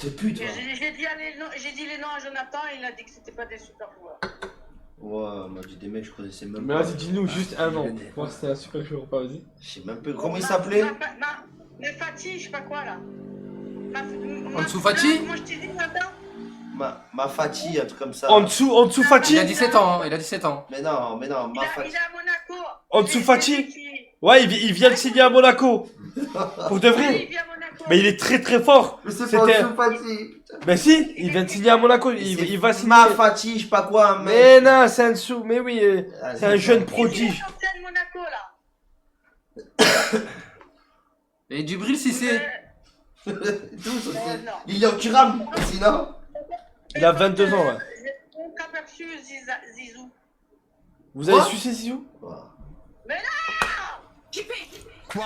de pute. J'ai dit les noms à Jonathan et il a dit que c'était pas des super joueurs. Ouais, moi j'ai des mecs, je connaissais même Mais pas. vas-y, dis-nous juste un nom. Moi, c'était un super joueur, pas, vas-y. Je sais même pas comment il s'appelait. Mais Fatih, je sais pas quoi là. Ansu Fati? Comment je t'ai dit, Jonathan? Ma Fatih, un truc comme ça. En dessous Fati. Il a 17 ans, hein, il a 17 ans. Mais non, ma Il est Fatih. à Monaco. Ansu Fati. Ouais, il vient de signer à Monaco. Pour de Oui, vrai. il vient à Monaco. Mais il est très très fort. Mais c'est C'était- pas Ansu Fati. Mais si, il vient de signer à Monaco. Il va signer. Ma Fatih, je sais pas quoi, un mec. Mais non, c'est un sou. Mais oui, Ah, c'est un jeune Il est prodige. champion de Monaco là. Et Djibril Cissé. Tous aussi. Non. Lilian Thuram, sinon. Il a 22 ans, ouais. J'ai aperçu Zizou. Vous avez Quoi sucé Zizou? Mais non! Quoi?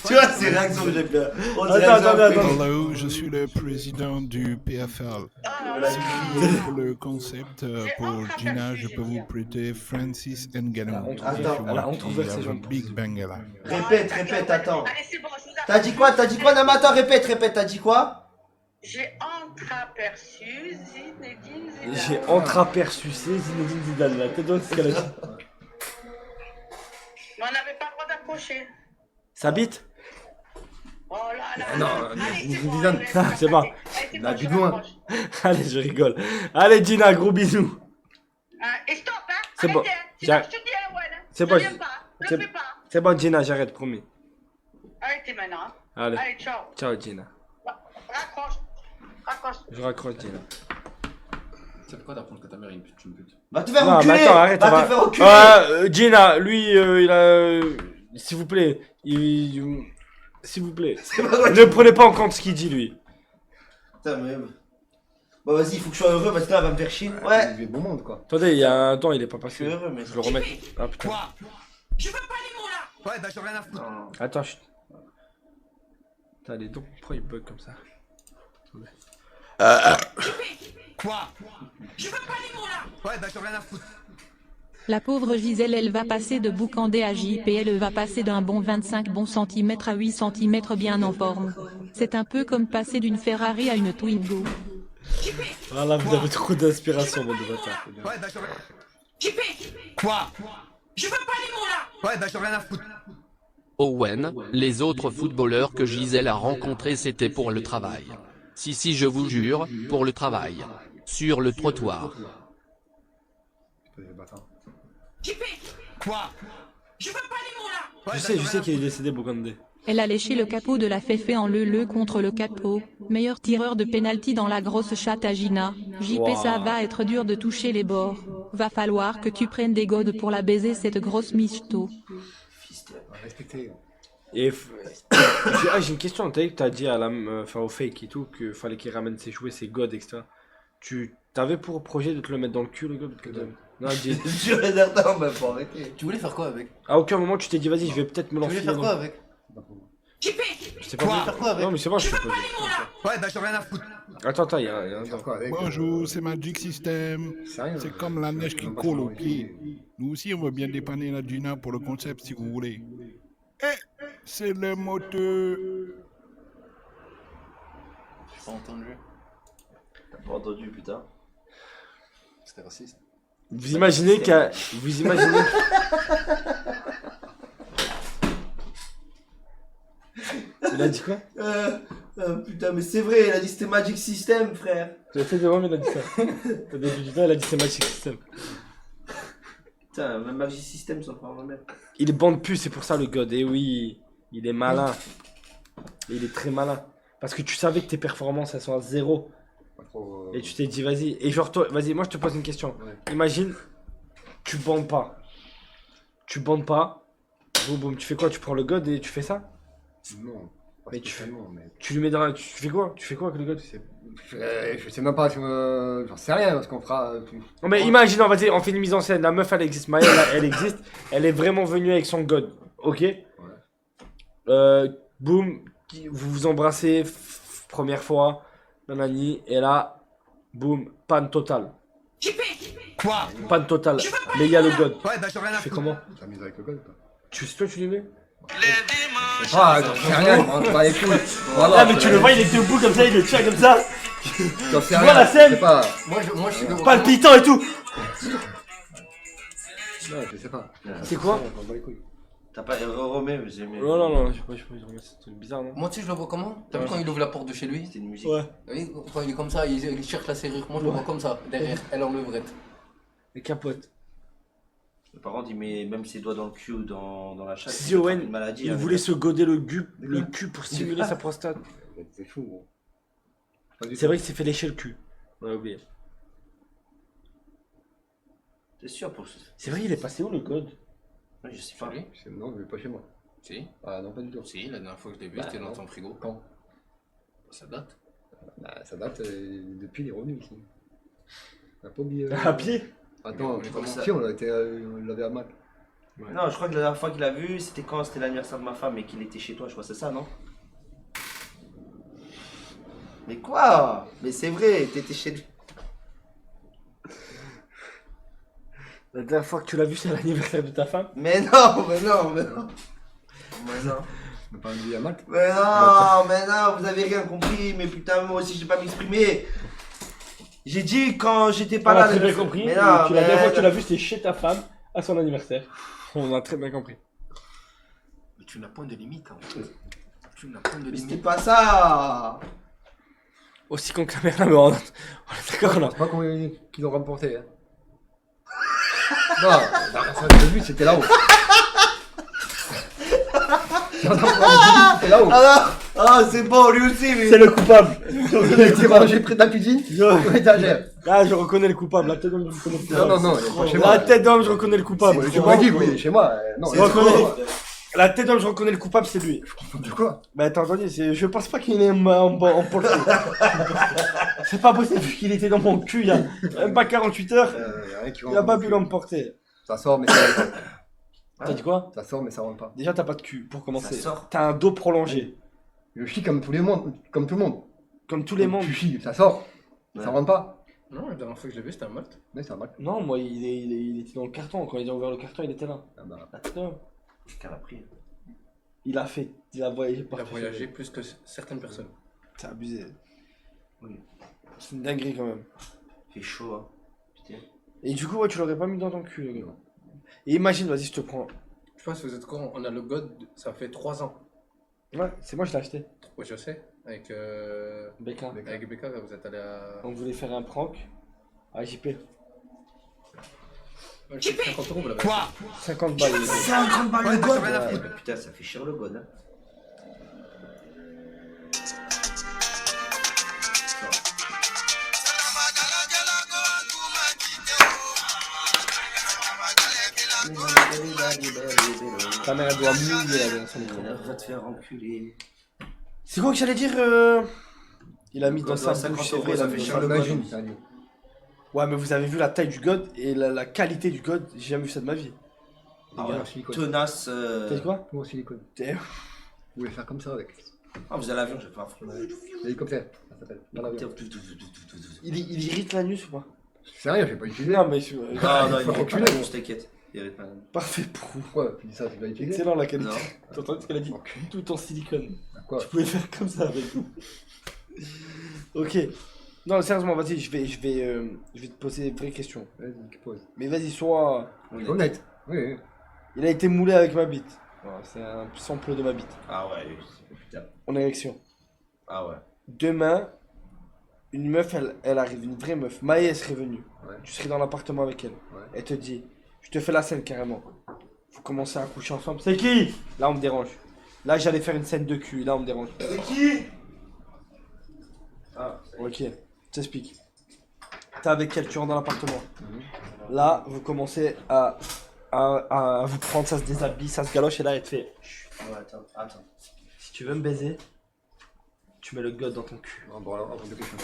Tu vois, ces réactions que j'ai fait. On dirait Attends, que j'ai attends, appris. Hello, je suis le président du PFL. Ah, Voilà. Si vous voulez pour le concept pour Gina, je peux vous prêter Francis Ngannou. Attends, on trouve verser Jean Big Bangala. Répète, attends. Allez, c'est bon, je vous T'as dit quoi? Non, mais attends, répète, t'as dit quoi? J'ai entreaperçu Zinedine Zidane. J'ai entreaperçu c'est Zinedine Zidane là. T'es donc ce qu'elle a dit. Mais on n'avait pas le droit d'approcher. Ça bite? Oh là là. Non, Allez, c'est bon, Zidane. allez, Ah, c'est bon. Allez, c'est La bon, je but loin. m'approche. Allez, je rigole. Allez, Gina, gros bisous. Et stop, hein. C'est bon. Arrêtez, hein. J'ai- Je te dis, hein, ouais, hein. C'est Je bon, te viens pas. Ne c'est- le fais pas. C'est bon, Gina, j'arrête, promis. Arrêtez maintenant. Hein. Allez, Allez, ciao. ciao, Gina. Raccroche. Raccroche. Je raccroche, Gina. C'est pourquoi d'apprendre que ta mère est une pute. Va te faire Non, enculer. mais attends, arrête, Va on te faire va... enculer. Gina, lui, il a... S'il vous plaît, s'il vous plaît. C'est pas vrai. Ne prenez pas en compte ce qu'il dit, lui. Putain, mais. Bon, vas-y, il faut que je sois heureux parce que là, elle va me faire chier. Ouais. Il est bon monde quoi. Attendez, il y a un temps, il est pas Je suis passé. heureux, mais. Je le remets. Ah putain. Quoi? Je veux pas les mots là. Ouais, bah j'en ai rien à foutre. Attends, chut. Putain, les dons, pourquoi il bug comme ça? Quoi? Je veux pas les mots là. Ouais, bah j'en ai rien à foutre. La pauvre Gisèle, elle va passer de Boucandé à JP, elle va passer d'un bon 25 bons centimètres à 8 centimètres bien en forme. C'est un peu comme passer d'une Ferrari à une Twingo. Voilà, vous avez trop d'inspiration, mon de bâtard. Ouais, bah j'en ai... Quoi? Je veux pas les mots là. Ouais, bah j'en ai rien à foutre. Owen, les autres footballeurs que Gisèle a rencontrés c'était pour le travail. Si je vous jure, pour le travail. Sur le trottoir. Quoi? Je veux pas les mots là. Je sais qu'il est décédé, Bogandé. Elle a léché le capot de la Féfé en le contre le capot. Meilleur tireur de penalty dans la grosse chatte à Gina. JP, Wow. ça va être dur de toucher les bords. Va falloir que tu prennes des godes pour la baiser cette grosse michto. Respectez. Et j'ai une question, t'as dit que t'as dit à enfin, au fake et tout qu'il fallait qu'il ramène ses jouets, ses gods, etc. Tu t'avais pour projet de te le mettre dans le cul, le god Non, dis... Je réserve, non, mais faut arrêter. Tu voulais faire quoi avec? À aucun moment tu t'es dit vas-y je vais peut-être me Tu lancer. voulais faire quoi avec? Je sais pas. Tu voulais faire quoi avec? Non mais c'est bon, je suis posé. Ouais, bah j'en ai rien à foutre. Attends, il y a un Faire quoi avec? Bonjour, c'est Magic System. C'est rien. C'est comme la neige qui colle aux pieds. Nous aussi, on veut bien dépanner la Gina pour le concept si vous voulez. Eh, c'est le moteur. J'ai pas entendu. T'as pas entendu, putain. C'était raciste. Vous imaginez qu'à... Vous imaginez... Il a dit quoi? Putain, mais c'est vrai, il a dit c'était Magic System, frère. J'ai fait de mais il a dit ça. Au début du temps, il a dit c'est Magic System. Putain, même Magic System, ça prend même. Il est bande puce, c'est pour ça le god. Et oui, il est malin. Il est très malin. Parce que tu savais que tes performances elles sont à zéro. Pas trop. Et tu t'es dit vas-y. Et genre toi, vas-y, moi je te pose une question. Ouais. Imagine, tu bandes pas. Tu bandes pas. Boum boum, tu fais quoi? Tu prends le god et tu fais ça? Non. Pas Mais tu spécialement, mais. Tu lui mets dans la... Tu fais quoi? Tu fais quoi avec le god? Je sais même pas, j'en sais rien ce qu'on fera. Non mais imaginons, vas-y, on fait une mise en scène. La meuf elle existe, Maya elle existe. Elle est vraiment venue avec son god. Ok? Boum, vous vous embrassez, première fois, nanani, et là, boum, panne totale. Quoi? Panne totale. Mais il y a le god. Ouais, bah j'en ai rien Tu à fais foutre. comment? Tu as mis avec le code ou pas? Toi tu lui mets? J'en sais rien, je m'en bats les couilles. Voilà, Ah mais tu le vois, il était au bout comme ça, il le tient comme ça. J'en sais Tu rien, vois la scène je sais pas. Moi je suis de... Palpitant et tout. Non, je sais pas. C'est quoi? Je m'en bats les couilles. T'as pas Romé, mais j'ai aimé. Non, je sais pas, c'est bizarre non? Moi, tu sais, je le vois comment? T'as vu quand il ouvre la porte de chez lui? C'était une musique. Ouais. Oui, quand il est comme ça, il cherche la serrure. Moi, je le vois comme ça, derrière, elle en levrette. Les capotes. Par contre, il met même ses doigts dans le cul ou dans la chatte. Si Owen, une maladie. il hein, voulait mais- se goder le cul pour stimuler sa prostate. C'est fou, gros. Pas du C'est tout. vrai qu'il s'est fait lécher le cul. On a oublié. T'es sûr pour ça? C'est vrai, il est passé où le god? Ouais, je sais pas. Lui? Non, mais pas chez moi. Si. Ah non, pas du tout. Si, la dernière fois que je l'ai vu, Bah, c'était dans non. ton frigo. Quand? Ça date. Bah, ça date depuis les revenus ici. On a pas oublié. À pied? Attends, Mais comment ça si, on l'avait à Mac. Non, je crois que la dernière fois qu'il a vu, c'était quand c'était l'anniversaire de ma femme et qu'il était chez toi, je crois, c'est ça, non? Mais quoi? Mais c'est vrai, t'étais chez lui. La dernière fois que tu l'as vu, c'est l'anniversaire de ta femme? Mais non, mais non, mais non. Mais non. On n'a pas oublié à Mac. Mais non, vous avez rien compris, mais putain, moi aussi, j'ai pas m'exprimer. J'ai dit quand j'étais pas On là. a très bien compris. Mais La non, dernière fois que tu mais... l'as vu, c'était chez ta femme à son anniversaire. On a très bien compris. Mais tu n'as point de limite, hein. Tu n'as point de Mais c'était limite. pas ça. Aussi con que la merde, mais on est d'accord Je là. pense pas qu'ils ont remporté. Hein. Non, le but c'était là-haut. C'était là-haut. Ah, c'est bon, lui aussi, mais... C'est le coupable. Il a été mangé près de la cuisine, sur l'étagère. Ah, je reconnais le coupable. La tête d'homme, je reconnais le coupable. Non, il est pas chez moi. La tête d'homme, je reconnais le coupable. Tu m'as dit, oui, chez moi. Non, C'est Je il est trop. reconnais. La tête d'homme, je reconnais le coupable, c'est lui. de quoi? Bah t'as entendu, je pense pas qu'il est en portée. C'est pas possible vu qu'il était dans mon cul il y a même pas 48 heures. Y a rien qui Il a pas pu l'emporter. Ça sort, mais ça rentre pas. T'as dit quoi? Ça sort, mais ça rentre pas. Déjà t'as pas de cul pour commencer. Ça sort. T'as un dos prolongé. Je chie comme tout le monde. Comme tous les membres. Tu chies, ça sort. Ouais. Ça rentre pas. Non, la dernière fois que je l'ai vu, c'était un meurtre. Mais ça marche. Non, moi il était dans le carton. Quand ils ont ouvert le carton, il était là. Ah bah. La tête d'homme. Qu'elle a pris. Il a voyagé Il a partout. voyagé plus que certaines personnes. C'est abusé. Oui. C'est une dinguerie quand même. Il fait chaud, hein. Putain. Et du coup, ouais, tu l'aurais pas mis dans ton cul, le gars. Et imagine, vas-y, je te prends. Je pense que vous êtes con, on a le God, ça fait 3 ans. Ouais, c'est moi, je l'ai acheté. Ouais, je sais. Avec Becca. Becca, vous êtes allé à. On voulait faire un prank à JP. Ouais, je sais que 50 euros, vous l'avez. Quoi? 50 balles. les gars. 50 balles Ouais, le god. ça va, Ouais, putain, ça fait cher le god, hein. Ta mère, elle doit mouiller là dans son micro. Va te faire enculer. C'est quoi que j'allais dire Il a mis dans sa 50 bouche, c'est euros, vrai, il ça a fait mis cher dans le sa- god. Imagine, ça dit. Ouais, mais vous avez vu la taille du god et la qualité du god, j'ai jamais vu ça de ma vie. Ah Ouais, ouais, en silicone. tenace. T'as dit quoi? Tout en silicone. T'es- Vous voulez faire comme ça avec. Ah, vous allez à l'avion, je vais pas. L'hélicoptère, ça s'appelle. Pas l'avion. il irrite l'anus ou pas? C'est rien, j'ai pas utilisé. Non, mais Non, non, il Faut est reculer. pas, t'inquiète. Il est pas. parfait pour vous. Pourquoi tu dis ça, tu vas utiliser? Excellent la qualité. Non. T'as entendu ce qu'elle a dit? Tout en silicone. Quoi? Tu pouvais faire comme ça avec nous. Ok. Non, sérieusement, vas-y, je vais te poser une vraie question. Vas-y, pose. Mais vas-y, sois. Honnête. Oui. Il a été moulé avec ma bite. Voilà, c'est un sample de ma bite. Ah ouais, putain. En érection. Ah ouais. Demain, une meuf, elle arrive, une vraie meuf. Maë serait venue. Ouais. Tu serais dans l'appartement avec elle. Ouais. Elle te dit, je te fais la scène carrément. Vous commencez à coucher ensemble. C'est qui? Là, on me dérange. Là, j'allais faire une scène de cul. Là, on me dérange. C'est qui? Ah, ok. T'explique. T'es avec elle, tu rentres dans l'appartement. Là, vous commencez à vous prendre, ça se déshabille, ça se galoche, et là, elle te fait. Chut. Ouais, attends. Si tu veux me baiser, tu mets le god dans ton cul. Bon, alors, entre deux questions.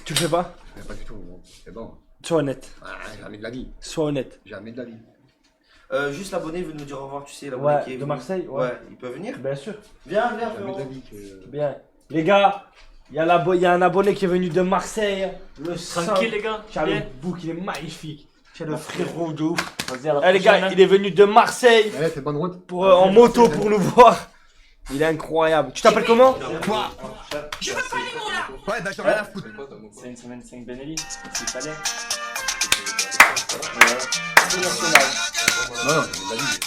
Tu le fais pas? Je fais pas du tout. Bon. C'est bon. Sois honnête. Ah, jamais de la vie. Sois honnête. Jamais de la vie. Juste l'abonné veut nous dire au revoir, tu sais, l'abonné qui est Ouais, de venu. Marseille, Ouais, il peut venir? Bien sûr. Viens, Jamais de frérot. la vie que. Bien. Les gars, il y a un abonné qui est venu de Marseille. Le Tranquille les gars, Tiens, bien. le bouc, il est magnifique. C'est le frérot de ouf. Vas-y, à la Eh les gars, prochaine, il est venu de Marseille Ouais, c'est bonne route. pour, en moto pour nous voir. Il est incroyable. Tu t'appelles comment? Ouais, bah j'en ai rien à foutre. C'est une semaine 5 Benelli, s'il fallait. Non, vas-y.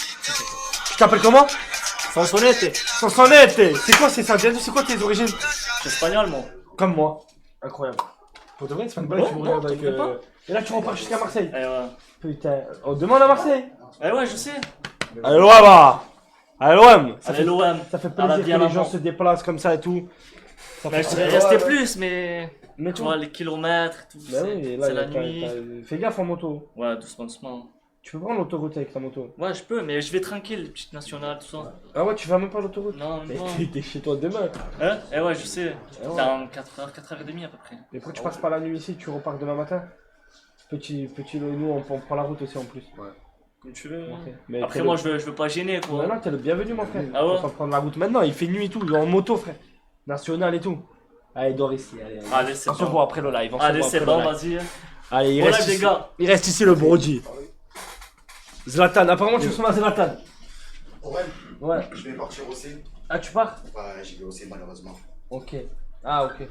Tu t'appelles comment? Sansonete, Sansonete. C'est quoi c'est ça? C'est quoi tes origines? c'est espagnol, moi. Comme moi. Incroyable. Pour de vrai, c'est pas une blague, Ouais, tu me non, regardes avec... tu me pas. Et là tu repars jusqu'à Marseille. Eh ouais. Putain. On demande à Marseille. Eh ouais, je sais. Allez l'OM là. Allez l'OM. Allez, l'OM. Ça fait À la plaisir vie, à que les la gens mort. se déplacent comme ça et tout. Ça Mais fait je serais resté plus, mais. Mais Tu tout. vois, les kilomètres, tout. Bah oui, là, c'est la t'as- nuit. fais gaffe en moto. Ouais, doucement, doucement. Tu peux prendre l'autoroute avec ta moto. Ouais, je peux, mais je vais tranquille, les petites nationales, tout ça. Ah ouais, tu vas même pas l'autoroute. Non, Mais non. t'es chez toi demain. Hein? Eh ouais, je sais. Ah ouais. Dans 4h, 4h30 à peu près. Mais pourquoi tu passes pas la nuit ici, tu repars demain matin? Nous on prend la route aussi en plus. Comme tu veux. Ok. Mais Après, t'es moi, le- je veux pas gêner, quoi. Ouais, non, t'es le bienvenu mon frère. Ah ouais? On va prendre la route maintenant, il fait nuit et tout, il est en moto frère. National et tout. Allez, dors ici, allez. Allez, c'est On se bon. voit après le live. On se Allez, voit c'est après bon, le live. vas-y. Allez, il Bon reste, live, les ici, gars. il reste ici le Brody. Zlatan, apparemment tu ressembles à Zlatan. Ouais, Ouais. je vais partir aussi. Ah, tu pars? Ouais, j'y vais aussi malheureusement. Ok. Ah, ok.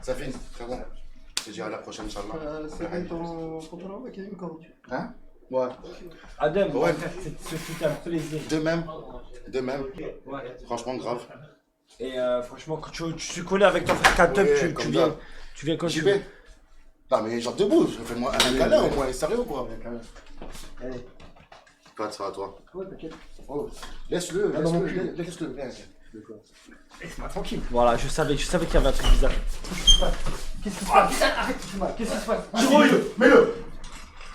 Ça fait frérot. Je te dis à la prochaine, Inch'Allah. C'est ton pantalon avec une corde. Hein? Ouais. Adem, Ouais. ce fut un plaisir. De même. De même. Ouais. Franchement, grave. Et franchement, quand tu connais avec ton frère Katum, Ouais, comme ça. tu viens quand J'y tu veux. vais. Non, mais genre debout. Fais-moi un câlin au moins. Sérieux ou quoi? Allez. Pas ça à toi. Ouais, t'inquiète. Oh, laisse-le. Ah, dans mon Laisse-le. cul. Laisse-le. Viens. Laisse-moi tranquille. Voilà, je savais qu'il y avait un truc bizarre. Qu'est-ce qui se passe? Arrête, qu'est-ce qui se passe? Mets-le. Mets-le.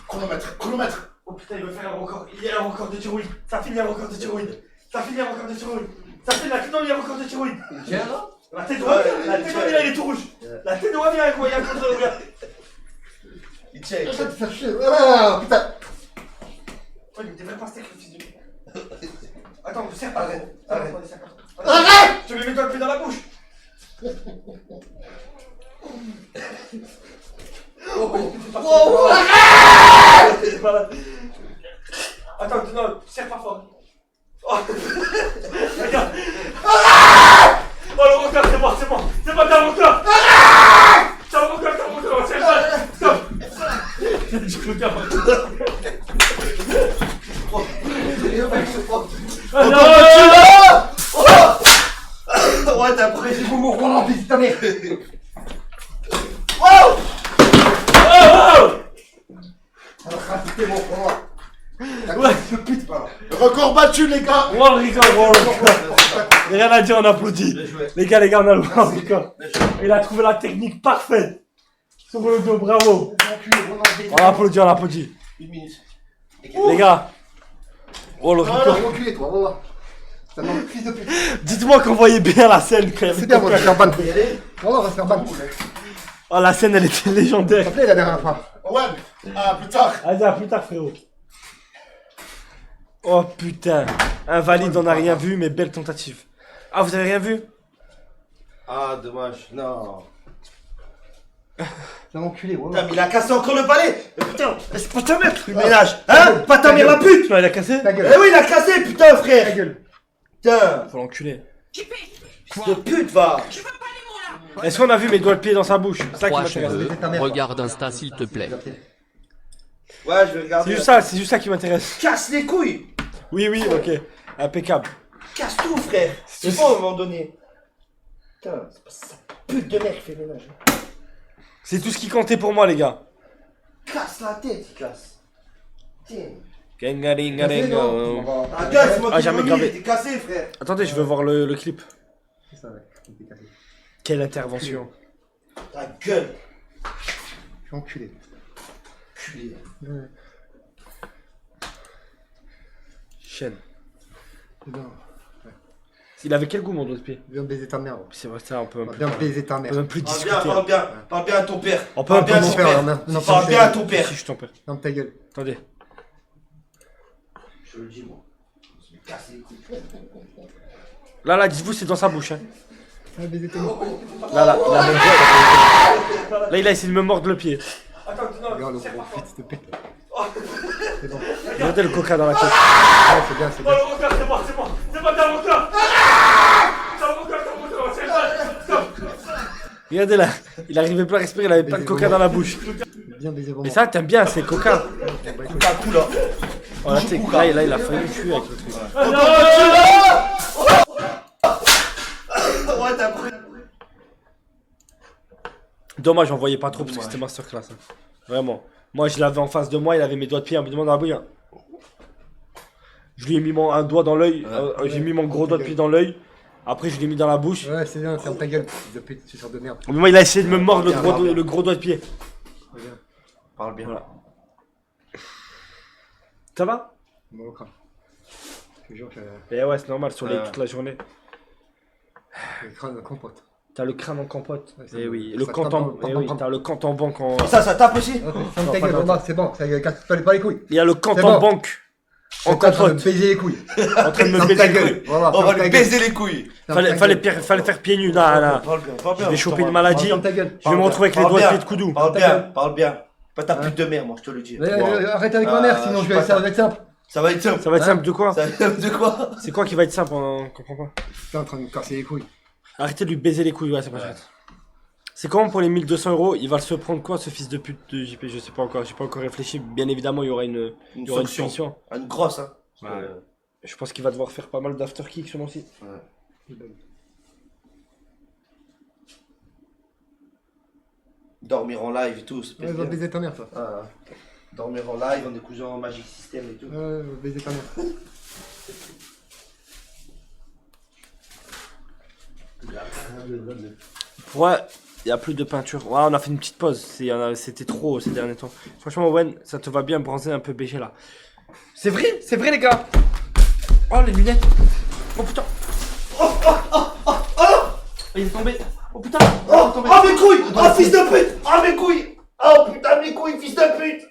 Chronomètre. Chronomètre. Oh putain, il veut faire un record. Il y a un record de thyroïde. Ça finit un record de thyroïde. Ça finit un record de thyroïde. Ça fait la tête il y a un record de thyroïde. Tiens là. La tête de Wavia, la tête de Wavia, il est tout rouge. La tête de Wavia, il y a un record de Wavia. Il tient. Arrête de faire chier. Ah, putain. Ouais, il devrait pas se le fils de. Attends, serre pas. Arrête. Arrête. Arrête. Je vais mettre le pied dans la bouche. Oh, Attends, non, serre pas fort. Oh, regarde. Oh, le record, c'est bon, c'est bon. C'est bon, t'as le record. T'as le record, c'est bon. Stop. Je peux pas. Ah, non. Ouais, t'as pris du boumou rond, fils de ta mère. Oh, oh. Raconter mon front. Ouais. Ce pute, pas. Record battu, les gars. Oh, le record, oh, le record. Il n'y a rien à dire, on applaudit. Les gars, on a le record. Il a trouvé la technique parfaite. Sur le dos, bravo. On applaudit, on applaudit. Une minute. Les gars. Oh, le Oh, record. là, reculez, toi, voilà. C'est un fils de pute. Dites-moi qu'on voyait bien la scène quand même. C'est bien, on va se faire ban. Voilà, on va se faire ban. Oh, la scène, elle était légendaire. Ça plaît la dernière fois. Ouais. Ah, plus tard. Allez, à plus tard, frérot. Oh putain. Invalide, on n'a rien vu, mais belle tentative. Ah, vous avez rien vu? Ah, dommage. Non. C'est un enculé, Putain, voilà. mais il a cassé encore le palais. Mais putain, c'est pas ta mère, le ménage. Hein? Pas ta mère, la pute. Non, il a cassé? Ta gueule. Eh oui, il a cassé, putain, frère. Ta gueule. Putain, Faut l'enculer. fils de pute, va. Est-ce qu'on a vu mes doigts de pied dans sa bouche? C'est ça qui 3 m'intéresse. cheveux, regarde Insta s'il te plaît. Ouais, je vais regarder. C'est juste ça qui m'intéresse. Casse les couilles. Oui, oui, ok. Impeccable. Casse tout, frère. C'est bon à un moment donné. Putain, c'est pas ça. Pute de merde qui fait le ménage. C'est tout ce qui comptait pour moi, les gars. Casse la tête, il casse. Tiens. Gangaringaringa. Ah, gueule, c'est moi Ah, qui jamais vomis, gravé. il était cassé, frère. Attendez, je veux voir le clip. C'est ça, ouais. Il était cassé. Quelle intervention. Ta gueule. Je suis enculé. Culé. Ouais. Chaîne. C'est bien. Il avait quel goût, mon doigt de pied? Viens baiser ta mère. C'est vrai, ça, on peut On va bien baiser ta on mère. peut même plus Parle discuter. bien, parle bien. Parle bien à ton père. On peut Parle un bien peu à mon ton père, père. non, Parle bien à ton père. Si, je t'en prie. Ferme ta gueule. Attendez. Je le dis, moi. Je me casse les couilles. Là, dites-vous, c'est dans sa bouche. Hein. Va baiser ta mère. Là, il a essayé de me mordre le pied. Attends, Regarde le gros fils de pute. C'est bon. Regardez le coca dans la tête. Ouais, c'est bien, c'est Oh bien. le moteur, c'est bon, c'est bon. C'est bon, t'as le moteur. T'as le moteur, c'est bon. Stop. Regardez là, il arrivait plus à respirer, il avait pas de coca dans la bouche. Bien baiser vraiment. Mais ça, t'aimes bien, c'est coca. Coca cool, Oh, là, là, il a failli me tuer avec le truc. Ouais, t'as pris. Dommage, j'en voyais pas trop parce que c'était masterclass. Hein. Vraiment. Moi, je l'avais en face de moi, il avait mes doigts de pied un peu dans la bouille. Hein. Je lui ai mis un doigt dans l'œil, j'ai mis mon gros doigt de pied dans l'œil. Après, je l'ai mis dans la bouche. Ouais, c'est bien, ferme ta gueule. De pute, tu sors de merde. Au moment, il a essayé de me mordre le gros doigt de pied. Parle bien. Voilà. Ça va? Bon, au crâne. Je te jure, Eh ouais, c'est normal, sur toute la journée. le crâne compote. T'as le crâne en compote. Ouais, Eh oui, ça le tape compte en... dans- eh oui, t'as le compte en banque en... Ça tape aussi. Ferme ta gueule, remarque, c'est bon. Ça casse pas les couilles. Il y a le compte C'est en bon. banque en En train de compote. baiser les couilles. En train de me Ferme baiser ta les gueule. couilles. Voilà, On ferme va ta lui gueule. baiser les couilles. Ferme ta gueule. Fallait faire pieds nus, là. Parle bien, parle bien. Je vais choper une maladie. Ferme ta gueule. Je vais me retrouver avec les doigts de pied de Koudou. Parle bien. Pas ta pute de mère, moi, je te le dis. Arrête avec ma mère, sinon je je vais ça va être simple. Ça va être simple. Ça va être simple de quoi? Ça va être de quoi? C'est quoi qui va être simple? On comprend pas. T'es en train de me casser les couilles. Arrêtez de lui baiser les couilles, ouais, c'est pas chouette. C'est comment pour les 1200 €? Il va se prendre quoi, ce fils de pute de JP? Je sais pas encore, j'ai pas encore réfléchi. Bien évidemment, il y aura une sanction. sanction. Une grosse, hein. Ouais. Je pense qu'il va devoir faire pas mal d'afterkick ce mois-ci. Ouais. Dormir en live et tout, c'est Ouais, va baiser ta mère, ça. Ah, dormir en live en écoutant Magic System et tout. Ouais, va baiser ta mère. Ouais, il y a plus de peinture. Ouais, on a fait une petite pause. C'était trop ces derniers temps. Franchement, Owen, ça te va bien bronzer un peu BG là. C'est vrai les gars. Oh les lunettes. Oh putain. Il est tombé. Oh putain. Oh mes couilles! Oh fils de pute! Oh mes couilles! Oh putain mes couilles, fils de pute!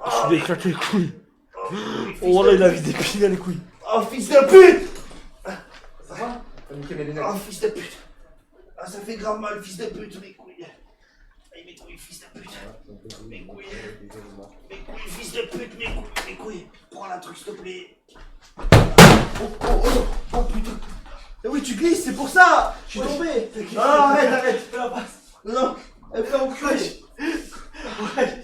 Je lui ai éclaté les couilles. Oh là, il a vu des pilles les couilles. Oh fils de pute! Ça va? T'as niqué mes lunettes. Oh fils de pute! Ah ça fait grave mal, fils de pute, mes couilles! Aïe mes couilles, fils de pute! Mes couilles! Mes couilles, fils de pute, mes couilles! Prends la truc s'il te plaît! Oh putain! Eh oui tu glisses, c'est pour ça! Je suis tombé! Non, arrête! Fais la passe! Non! Elle fait enculer! Ouais!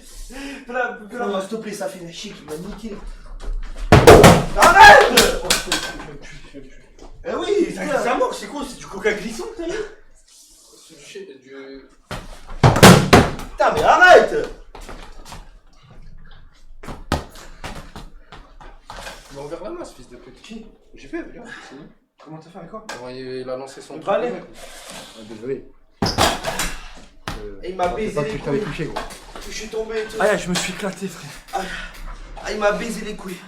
Fais la passe! S'il te plaît, ça fait la chic, il m'a niqué! Arrête! Eh oui! Ça mort, c'est quoi? C'est du coca glissant, t'as vu? Putain, mais arrête! Il m'a ouvert la main, ce fils de pute. Qui? J'ai fait, regarde, c'est bon. Comment t'as fait avec quoi? Il a lancé son Le balai. Désolé. Et il m'a C'est baisé pas que les je t'avais couilles. touché, gros. Je suis tombé et tout. Ah, je me suis éclaté, frère. Ah, il m'a baisé les couilles.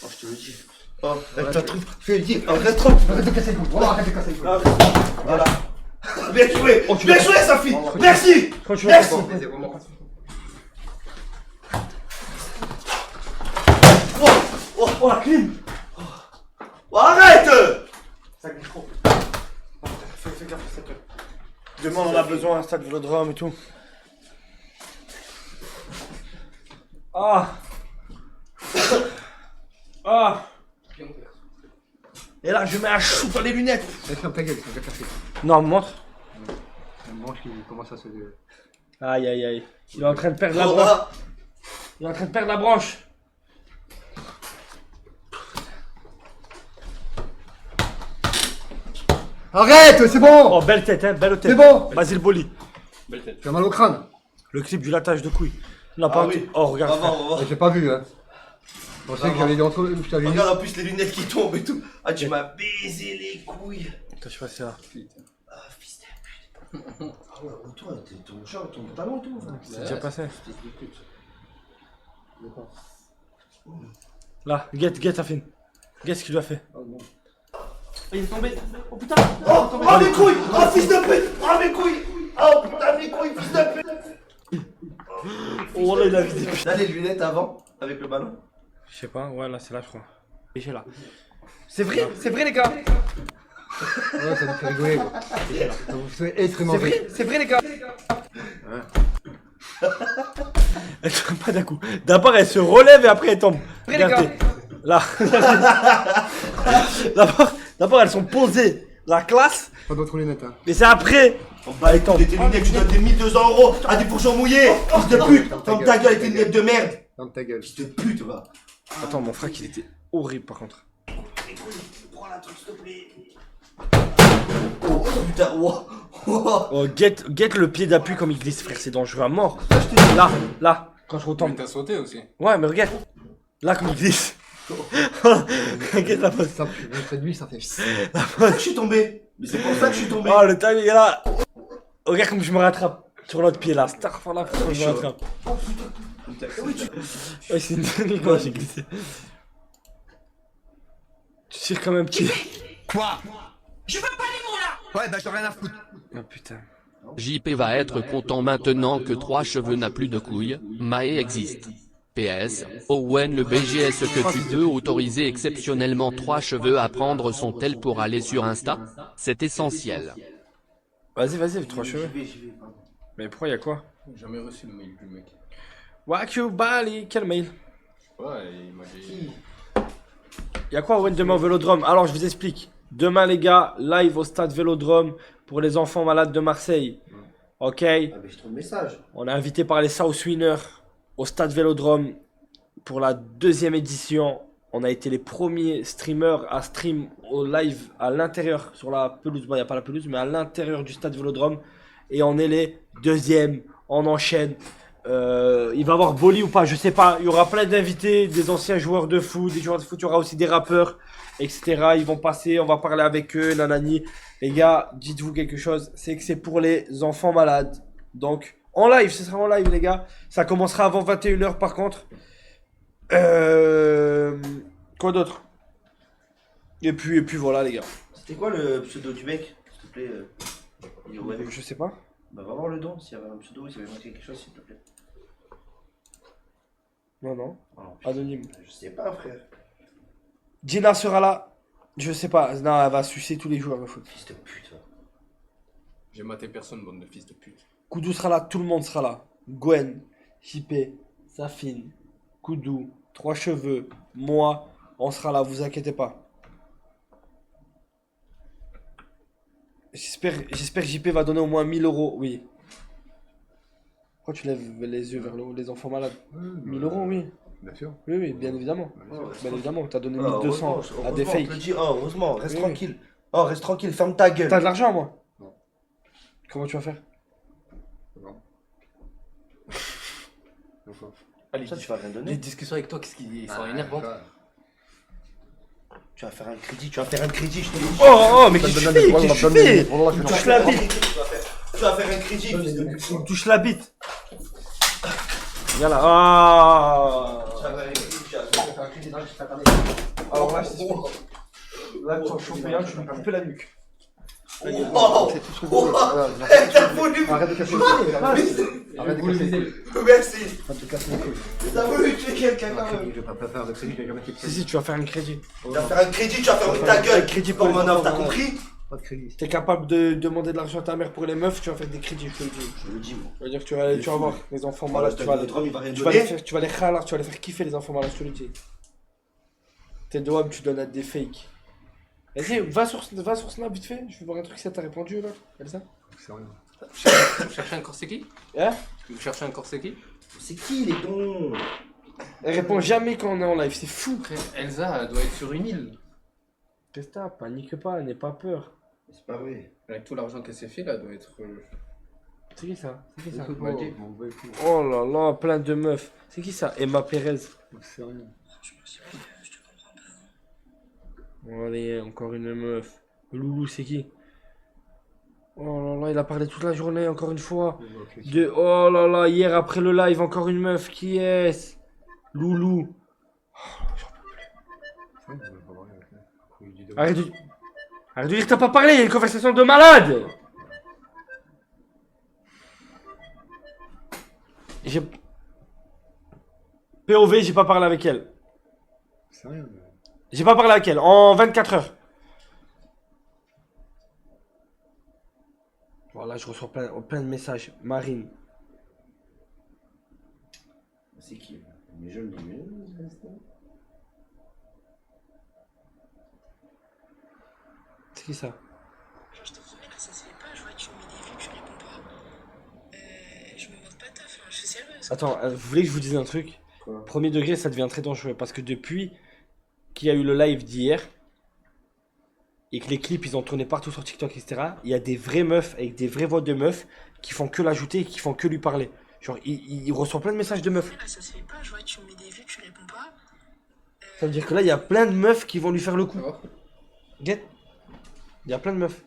Oh, je te le dis. Oh, avec ta truc. Je te le dis. Arrête trop. Arrête de casser les couilles. Voilà, arrête de casser les couilles. Voilà. Bien joué. Oh, tu Bien l'as- joué, Safi. Merci. Merci. Baiser vraiment pas. Oh, la clim. Oh, arrête. Ça glisse trop. Fais gaffe à cette. Demain, on a besoin d'un stade vélodrome et tout. Ah. Ah. Et là, je mets un chou dans les lunettes. Ferme ta gueule, ils sont déjà cassés. Non, montre. Une branche qui commence à se. Aïe, aïe, aïe. Il est en train de perdre la branche. Il est en train de perdre la branche. Arrête, c'est bon! Oh, belle tête, hein, belle tête. C'est bon! Basile Boli. J'ai mal au crâne. Le clip du latage de couilles. On n'a pas Ah vu. oui. Oh, regarde. On va voir, frère. on va voir. J'ai pas vu, hein. Je pensais que j'avais dit entre eux. Je t'avais dit. Regarde en plus les lunettes qui tombent et tout. Ah, tu m'as baisé les couilles. Attends, je sais pas si c'est là. Ah, fils de pute. Ah ouais, toi, t'es ton chat, ton pantalon et tout. C'est déjà passé. Fils de pute. Là, guette, Afine. Guette ce qu'il lui a fait. Il est tombé. Oh putain. Oh mes couilles! Oh fils de pute! Oh mes couilles! Oh putain mes couilles, fils de pute! Oh là, il a vu des putes. Là les lunettes avant, avec le ballon. Je sais pas, ouais, là, c'est là, je crois. J'ai là. C'est vrai, les gars. Ouais, ça me fait rigoler, gros. Ça vous fait extrêmement rire. C'est vrai, les gars. Elle tombe pas d'un coup. D'abord, elle se relève et après, elle tombe. Regardez. Là. D'abord, elles sont posées. La classe. Pas d'autres lunettes, hein. Mais c'est après. Bah, étant tes lunettes, tu donnes des 1200 € à des bourgeons mouillés. Fils de pute. Ferme ta gueule avec tes lunettes de merde. Ferme ta gueule. Fils de pute, va. Attends, mon frère, il était horrible par contre. Prends la truc, s'il te plaît. Oh putain, wow. Oh, get le pied d'appui comme il glisse, frère, c'est dangereux à mort. Là, quand je Mais retombe. t'as sauté aussi. Ouais, mais regarde. Là, comme il glisse. Regarde la pose. Ça, près de lui, ça fait. C'est pour ça que je suis tombé. Mais c'est pour ça que je suis tombé. Oh, le timing est là. Regarde comme je me rattrape. Sur l'autre pied là. Starfall là, comment je me rattrape. Ouais, c'est une dinguerie quand j'ai glissé. Tu tires comme un petit. Quoi? Ouais, bah, j'en ai rien à foutre. Oh putain. JP va être content maintenant que 3 cheveux n'a plus de couilles, Mae existe. PS, Owen le BGS que tu peux autoriser exceptionnellement 3 cheveux à prendre son tel pour aller sur Insta, c'est essentiel. Vas-y, 3 cheveux. Mais pourquoi y'a quoi? J'ai jamais reçu le mail du mec. Waku Bali, quel mail? Ouais, il m'a dit. Y'a quoi Owen demain au Vélodrome? Alors je vous explique. Demain les gars, live au stade Vélodrome pour les enfants malades de Marseille. Ok. Ah, mais je trouve le message. On est invité par les South Winners au stade Vélodrome pour la 2e édition. On a été les premiers streamers à stream au live à l'intérieur sur la pelouse. Bon, il n'y a pas la pelouse, mais à l'intérieur du stade Vélodrome. Et on est les 2e. On enchaîne. Il va y avoir Bolly ou pas, je sais pas. Il y aura plein d'invités, des anciens joueurs de foot, des joueurs de foot. Il y aura aussi des rappeurs, etc. Ils vont passer, on va parler avec eux, nanani. Les gars, dites-vous quelque chose, c'est que c'est pour les enfants malades. Donc, en live, ce sera en live, les gars. Ça commencera avant 21 h par contre. Quoi d'autre? Et puis voilà, les gars. C'était quoi le pseudo du mec? S'il te plaît. Ouais. Je sais pas. Bah, va voir le don, s'il y avait un pseudo, s'il y avait marqué quelque chose, s'il te plaît. Non. Oh, putain. Anonyme. Je sais pas, frère. Gina sera là. Je sais pas. Non, elle va sucer tous les joueurs de foot. Fils de pute, va. J'ai maté personne, bande de fils de pute. Koudou sera là, tout le monde sera là. Gwen, Chipé, Safine, Koudou, 3 cheveux, moi, on sera là, vous inquiétez pas. J'espère que JP va donner au moins 1000 €, oui. Pourquoi tu lèves les yeux vers le haut, les enfants malades? 1000 €, oui. Bien sûr. Oui, bien évidemment. Bien évidemment, t'as donné Oh, 1200 à des fakes. Heureusement, reste Oui. tranquille. Oh, reste tranquille, ferme ta gueule. T'as de l'argent, moi? Non. Comment tu vas faire? Non. Pourquoi? Allez, ça, tu vas rien Les donner. discussions avec toi, qu'est-ce qu'ils sont énervantes? Tu vas faire un crédit, je te le dis. Oh, mais qu'est-ce que tu fais? Qu'est-ce que tu fais? Tu touches la bite. Tu vas faire un crédit, fils de pute. Tu me touches la bite. Viens là. Ah. Tu vas faire un crédit, tu vas faire un crédit. Alors là, je t'explique. Là, tu en chopes un, tu lui coupes la nuque. Oh, t'as voulu me... Arrête de casser les couilles. Arrête de casser les couilles. Merci. Arrête de casser les couilles. T'as voulu tuer quelqu'un quand même. Je vais pas faire de crédit, je vais jamais fait de Si, crédit. si, tu vas faire un crédit. Tu vas faire un crédit, tu vas fermer ta gueule. Crédit pour pour mon les offre, t'as enfants. compris? Pas de crédit. Si t'es capable de demander de l'argent à ta mère pour les meufs, tu vas faire des crédits, je te le dis. Je le dis, moi. Ça veut dire que tu vas voir les enfants malades, tu il va rien vas les donner. faire, tu vas les khalar, tu vas les faire kiffer les enfants malades, je te le dis. T'es de homme, tu donnes à des fakes. Vas-y, va sur Snap vite fait, je vais voir un truc si ça t'a répondu là. Elsa? C'est rien. Vous cherchez encore c'est qui? Hein? Vous cherchez encore c'est qui? C'est qui les dons? Elle répond jamais quand on est en live, c'est fou. Frère, Elsa, elle doit être sur une île. Testa, panique pas, n'aie pas peur. C'est pas vrai. Avec tout l'argent qu'elle s'est fait, là, elle doit être. C'est qui ça? C'est qui ça? Écoute, Oh. m'a dit, mon beau écoute. Oh là là, plein de meufs. C'est qui ça? Emma Perez. C'est rien. Bon, allez, encore une meuf. Loulou, c'est qui? Oh là là, il a parlé toute la journée, encore une fois. Oh là là, hier après le live, encore une meuf. Qui est-ce? Loulou. Arrête de dire que t'as pas parlé, il y a une conversation de malade. J'ai... POV, j'ai pas parlé avec elle. C'est rien. J'ai pas parlé avec elle, en 24 heures. Voilà, je reçois plein de messages. Marine. C'est qui? Mais je le dis, mais... C'est qui ça? Je te promets, là, ça se fait pas. Je vois que tu me mets des vues, tu réponds pas. Je me montre pas ta fin, je suis sérieuse. Attends, vous voulez que je vous dise un truc? Quoi? Premier degré, ça devient très dangereux parce que depuis qu'il y a eu le live d'hier et que les clips ils ont tourné partout sur TikTok, etc., il y a des vraies meufs avec des vraies voix de meufs qui font que l'ajouter et qui font que lui parler. Genre, il reçoit plein de messages de meufs. Là, ça se fait pas. Je vois que tu me mets des vues, tu réponds pas. Ça veut dire que là, il y a plein de meufs qui vont lui faire le coup. Alors Get? Il y a plein de meufs.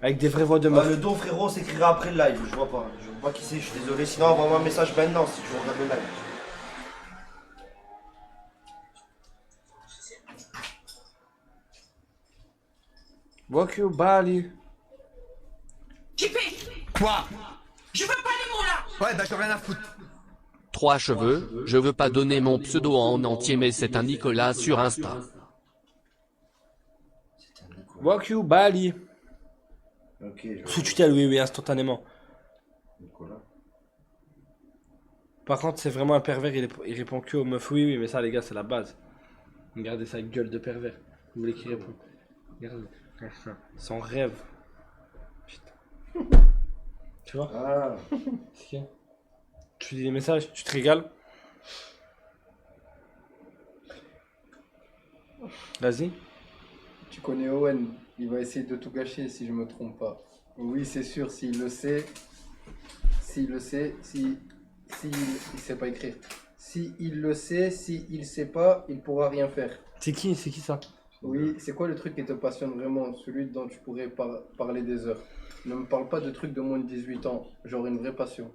Avec des vraies voix de Ah, meufs. le don frérot s'écrira après le live, je vois pas. Je vois pas qui c'est, je suis désolé. Sinon envoie-moi un message maintenant si tu regardes le live. Wakio Bali. Quoi? Je veux pas les mots là. Ouais, d'accord, rien à foutre. 3 cheveux, je veux pas donner mon pseudo en entier mais c'est un Nicolas sur Insta. Wakio Bali. Ok, je Sous-tutelle, oui, oui, instantanément. Nicolas. Par contre, c'est vraiment un pervers, il répond que aux meufs. Oui, oui, mais ça, les gars, c'est la base. Regardez sa gueule de pervers. Vous voulez qu'il réponde? Regardez. Son rêve. Putain. Tu vois? Ah. C'est qui? Tu dis des messages, tu te régales? Vas-y. Tu connais Owen, il va essayer de tout gâcher si je me trompe pas. Oui, c'est sûr, s'il le sait, il sait pas écrire. S'il le sait, s'il sait pas, il pourra rien faire. C'est qui ça? Oui, c'est quoi le truc qui te passionne vraiment, celui dont tu pourrais parler des heures? Ne me parle pas de trucs de moins de 18 ans, genre une vraie passion.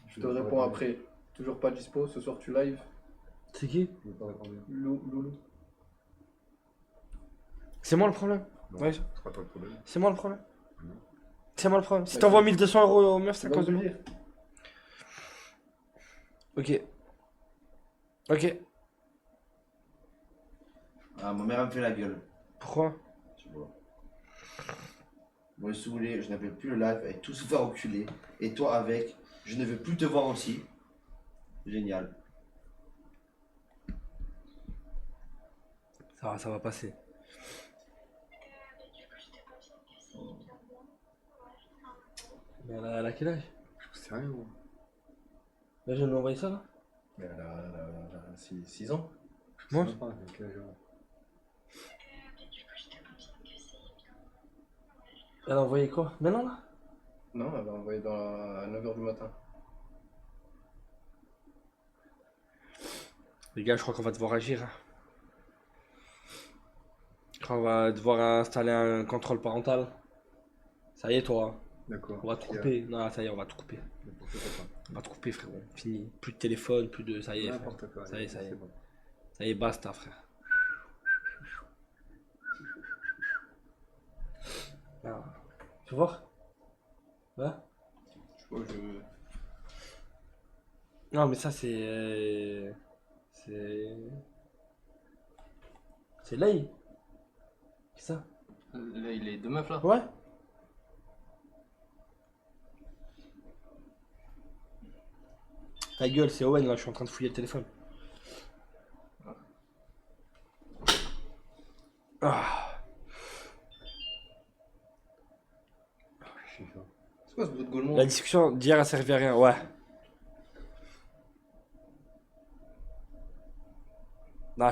Je te réponds après. Toujours pas dispo, ce soir tu live? C'est qui? Loulou. C'est moi le problème? Ouais. C'est pas toi le problème. C'est moi le problème? C'est moi le problème. Si t'envoies 1200 € aux meufs, c'est à Va cause de me moi. dire. Ok. Ok. Ah, ma mère elle me fait la gueule. Pourquoi? Tu vois. Moi, si vous voulez, je n'appelle plus le live avec tout se faire enculer. Et toi avec, je ne veux plus te voir aussi. Génial. Ça va passer. Mais elle a quel âge? Je sais rien, moi. Là, je viens de lui envoyer ça, là? Mais elle a 6 ans. Moi? Elle a envoyé quoi? Maintenant, là? Non, elle va envoyer à 9h du matin. Les gars, je crois qu'on va devoir agir. Hein. Je crois qu'on va devoir installer un contrôle parental. Ça y est, toi. D'accord. On va te couper. Non, ça y est, on va te couper. On va te couper, frérot. Fini. Plus de téléphone, plus de. Ça y est. N'importe quoi. Ça y est, ça y est. C'est bon. Ça y est, basta, frère. Ah. Tu vois? Ouais? Non, mais ça, c'est. C'est l'œil. C'est ça? Là, il est deux meufs là? Ouais. Ta gueule, c'est Owen là, je suis en train de fouiller le téléphone. Ah. C'est quoi ce bruit de gaulement? La discussion d'hier a servi à rien, ouais. Là,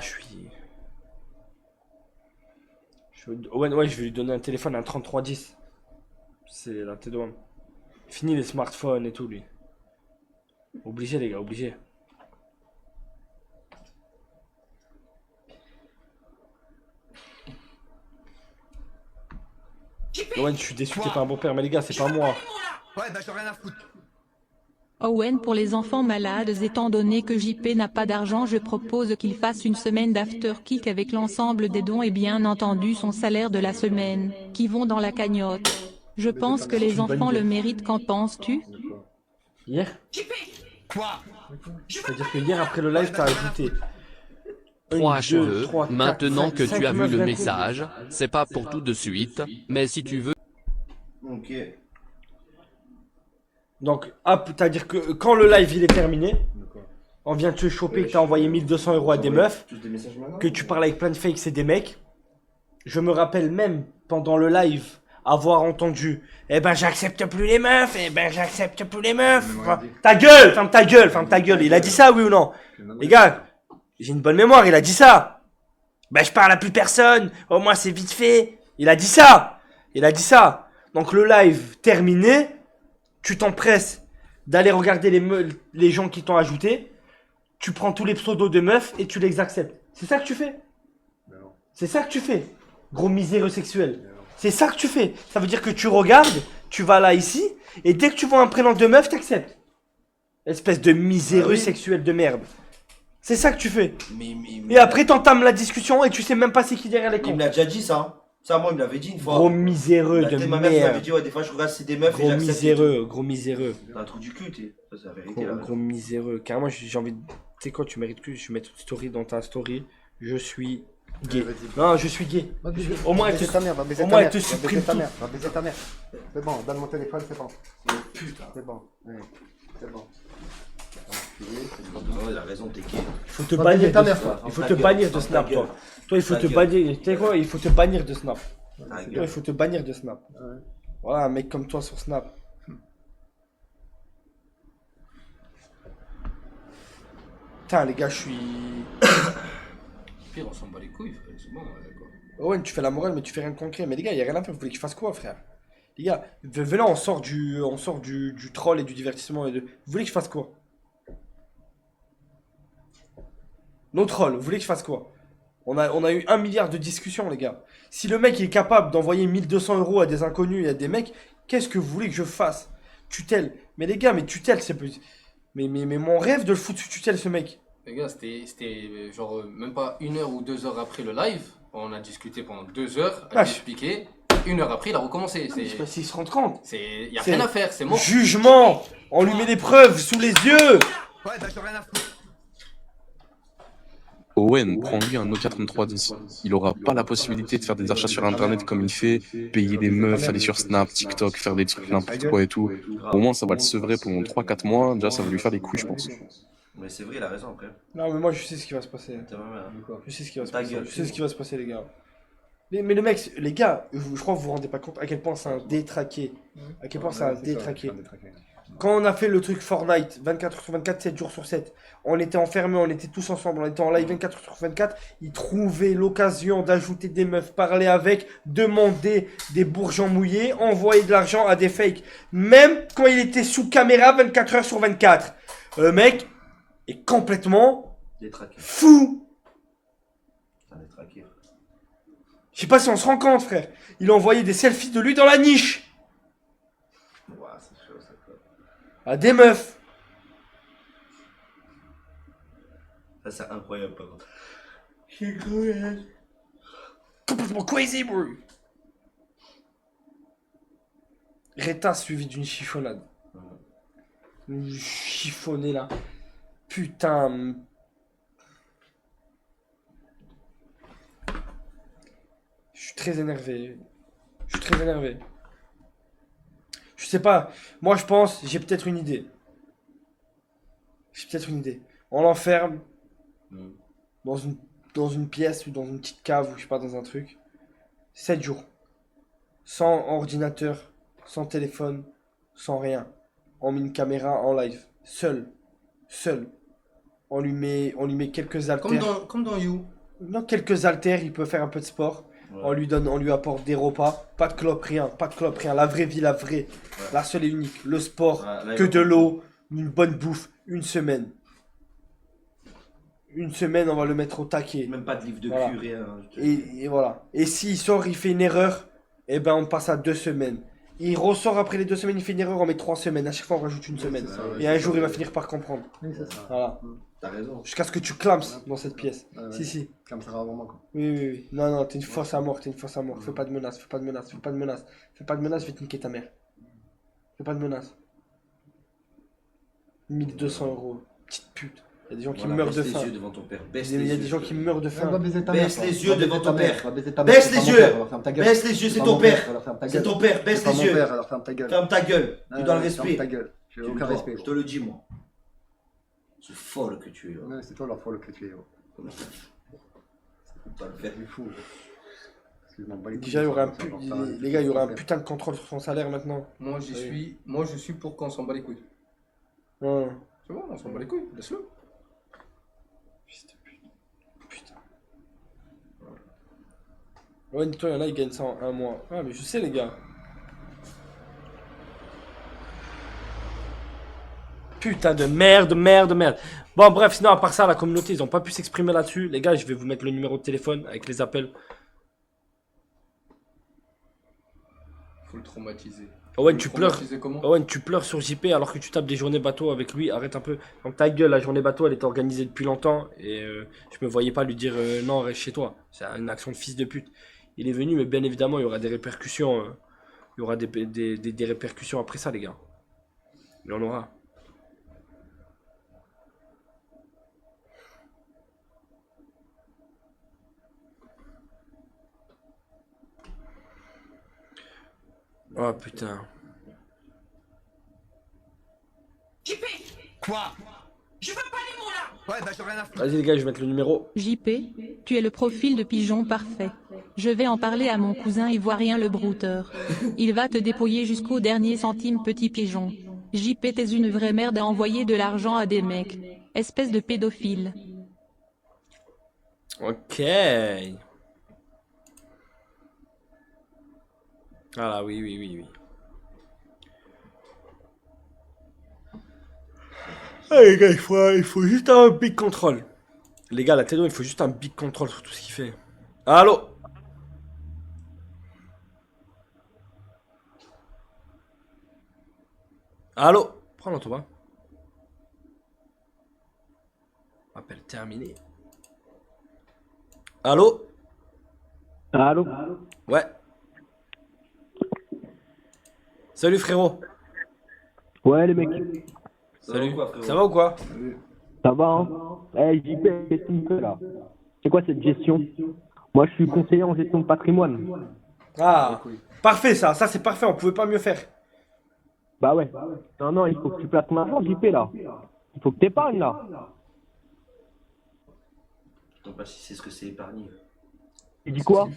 Owen, ouais, je vais lui donner un téléphone, un 3310. C'est la tête de homme. Fini les smartphones et tout, lui. Obligé, les gars, obligé. Owen, je suis déçu, t'es pas un bon père, mais les gars, c'est pas moi. Ouais, d'accord, rien à foutre. Owen, pour les enfants malades, étant donné que JP n'a pas d'argent, je propose qu'il fasse une semaine d'after-kick avec l'ensemble des dons et bien entendu son salaire de la semaine, qui vont dans la cagnotte. Je pense que les enfants le méritent, qu'en penses-tu? Hier? Quoi? C'est-à-dire que hier, après le live, t'as ajouté 3 2, cheveux, 3, 4, maintenant 5, que 5 tu as vu meufs le d'un coup. message, c'est pas pour tout de suite, mais si tu veux... Ok. Donc, c'est-à-dire que quand le live il est terminé, on vient de te choper, que t'as envoyé 1200 € à des meufs, Tous des messages maintenant. que tu parles avec plein de fakes, c'est des mecs. Je me rappelle même, pendant le live, avoir entendu « Eh ben, j'accepte plus les meufs, eh ben, j'accepte plus les meufs. » Ta gueule, ferme ta gueule, ferme ta gueule. Il a dit ça, oui ou non? Les gars, j'ai une bonne mémoire, il a dit ça. Ben, je parle à plus personne, au moins c'est vite fait. Il a dit ça. Il a dit ça. Donc le live terminé, tu t'empresses d'aller regarder les gens qui t'ont ajouté. Tu prends tous les pseudos de meufs et tu les acceptes. C'est ça que tu fais? C'est ça que tu fais, gros miséreux sexuel. C'est ça que tu fais. Ça veut dire que tu regardes, tu vas là ici, et dès que tu vois un prénom de meuf, t'acceptes. Espèce de miséreux sexuel de merde. C'est ça que tu fais. Et après t'entames la discussion et tu sais même pas c'est qui derrière l'écran. Il me l'a déjà dit ça. Ça, moi, il me l'avait dit une fois. Gros miséreux de Ma mère m'avait merde. dit, ouais, des fois, je regarde c'est des meufs et Gros j'accepte. miséreux, gros miséreux. T'as un trou du cul, t'es. Ça, c'est la vérité. là. Gros miséreux. Carrément, j'ai envie de. Tu sais quoi, tu mérites plus. Je vais mettre une story dans ta story. Je suis gay. Non, je suis gay. Au moins, elle te supprime tout. Va baiser ta mère. C'est bon, donne mon téléphone, c'est bon. Putain. C'est bon. Ouais, c'est bon. Il a raison, t'es gay. Il faut te bannir de Snap. Il faut te bannir de Snap, toi. Toi, il faut te bannir. Tu sais quoi, il faut te bannir de Snap. Toi, il faut te bannir de Snap. Voilà, un mec comme toi sur Snap. Putain, les gars, je suis. Pire, on s'en bat les couilles, frère. C'est bon, d'accord. Owen, tu fais la morale, mais tu fais rien de concret. Mais les gars, il n'y a rien à faire. Vous voulez que je fasse quoi, frère? Les gars, venez, on sort du troll et du divertissement. Vous voulez que je fasse quoi? Nos trolls, vous voulez que je fasse quoi? On a eu 1 milliard de discussions, les gars. Si le mec est capable d'envoyer 1200 € à des inconnus et à des mecs, qu'est-ce que vous voulez que je fasse? Tutelle. Mais les gars, mais tutelle, c'est plus. Mais mon rêve de le foutre sous tutelle, ce mec. Les gars, c'était genre même pas 1 heure ou 2 heures après le live. On a discuté pendant 2 heures, elle m'a expliqué. 1 heure après, il a recommencé. Je sais pas s'ils se rendent compte. Il n'y a rien à faire, c'est mort. Jugement. On lui met des preuves sous les yeux. Ouais, d'accord, rien à foutre. Owen, prends-lui un Nokia 3310. Il aura pas la possibilité de faire des achats sur internet comme il fait, payer des meufs, aller sur Snap, TikTok, faire des trucs n'importe quoi et tout. Au moins, ça va le sevrer pendant 3-4 mois. Déjà, ça va lui faire des couilles, je pense. Mais c'est vrai, il a raison après. Non, mais moi, je sais ce qui va se passer. Je sais ce qui va se passer. Je sais ce qui va se passer, les gars. Mais le mec, les gars, je crois que vous vous rendez pas compte à quel point c'est un détraqué. À quel point c'est un détraqué. Quand on a fait le truc Fortnite, 24h/24, 7 jours sur 7, on était enfermés, on était tous ensemble, on était en live 24h/24, ils trouvaient l'occasion d'ajouter des meufs, parler avec, demander des bourgeons mouillés, envoyer de l'argent à des fakes. Même quand il était sous caméra 24h/24. Le mec est complètement fou. Je sais pas si on se rend compte, frère. Il a envoyé des selfies de lui dans la niche. À des meufs. Ça, c'est incroyable, par contre. C'est complètement crazy, bro. Reta suivi d'une chiffonnade. Une chiffonnée là. Putain. Je suis très énervé. Je suis très énervé. Je sais pas. Moi, je pense, j'ai peut-être une idée. J'ai peut-être une idée. On l'enferme dans une pièce ou dans une petite cave ou je sais pas, dans un truc. 7 jours. Sans ordinateur, sans téléphone, sans rien. On met une caméra en live. Seul. On lui met quelques haltères. Comme dans You. Non, quelques haltères, il peut faire un peu de sport. Ouais. On lui apporte des repas, pas de clope, rien. La vraie vie, la vraie. Ouais. La seule et unique. Le sport, que de l'eau, une bonne bouffe, une semaine. Une semaine, on va le mettre au taquet. Même pas de livre de cul, rien. Et voilà. Et s'il sort, il fait une erreur, eh ben on passe à 2 semaines. Il ressort après les 2 semaines, il fait une erreur, on met 3 semaines. À chaque fois, on rajoute une semaine. Ça, et un jour, il va finir par comprendre. Oui, c'est ça. Voilà. T'as raison. Jusqu'à ce que tu clames dans cette pièce. Si. Clamsera un moment, quoi. Oui. Non, t'es une fausse à mort, Fais pas de menaces, je vais te niquer ta mère. Fais pas de menaces. 1200 €. Petite pute. Il y a des gens qui meurent de faim. Baisse les yeux devant ton père. Il y a des gens qui meurent de faim. Baisse les yeux devant ton père. Baisse les yeux. Baisse les yeux, c'est ton père. C'est ton père, baisse les yeux. Ferme ta gueule. Tu dois le respect. J'ai aucun respect. Je te le dis, moi. Ce folle que tu es. Ouais, c'est toi leur folle que tu es. Comment ça peut pas le faire. Il est fou. Parce que je m'en bats les couilles Déjà, il y de aurait un ça, pu- genre, ça va, les gars, il y aurait un faire. putain de contrôle sur son salaire maintenant. Moi, je suis pour qu'on s'en bat les couilles. Ouais. C'est bon, on s'en bat les couilles, laisse-le. Ouais, toi, il y en a, ils gagnent ça en un mois. Ah, mais je sais, les gars. Putain de merde, merde, merde. Bon, bref, sinon, à part ça, la communauté, ils ont pas pu s'exprimer là-dessus. Les gars, je vais vous mettre le numéro de téléphone avec les appels. Faut le traumatiser. Owen, tu pleures. Traumatiser comment? Owen, tu pleures sur JP alors que tu tapes des journées bateau avec lui. Arrête un peu. Donc ta gueule, la journée bateau, elle était organisée depuis longtemps. Et je me voyais pas lui dire non, reste chez toi. C'est une action de fils de pute. Il est venu, mais bien évidemment, il y aura des répercussions. Il y aura des répercussions après ça, les gars. Il y en aura. Oh putain. JP. Quoi? Je veux pas les mots là. Ouais, bah j'ai rien à foutre. Vas-y les gars, je vais mettre le numéro. JP, tu es le profil de pigeon parfait. Je vais en parler à mon cousin ivoirien le brouteur. Il va te dépouiller jusqu'au dernier centime, petit pigeon. JP, t'es une vraie merde à envoyer de l'argent à des mecs. Espèce de pédophile. Ok. Ah oui, oui, oui, oui. Ah, les gars, il faut juste un big control. Les gars, la Tedo, il faut juste un big control sur tout ce qu'il fait. Allô? Allô? Prends-le, toi. Appel terminé. Allô? Allô? Ouais. Salut frérot. Ouais les mecs. Salut. Ça va ou quoi? Ça va hein? Eh JP, qu'est-ce que tu fais là? C'est quoi cette gestion? Moi je suis conseiller en gestion de patrimoine. Ah, parfait ça c'est parfait, on pouvait pas mieux faire. Bah ouais. Non, non, il faut que tu places ton argent JP là. Il faut que t'épargnes là. Je sais pas si c'est ce que c'est épargné. Il dit quoi?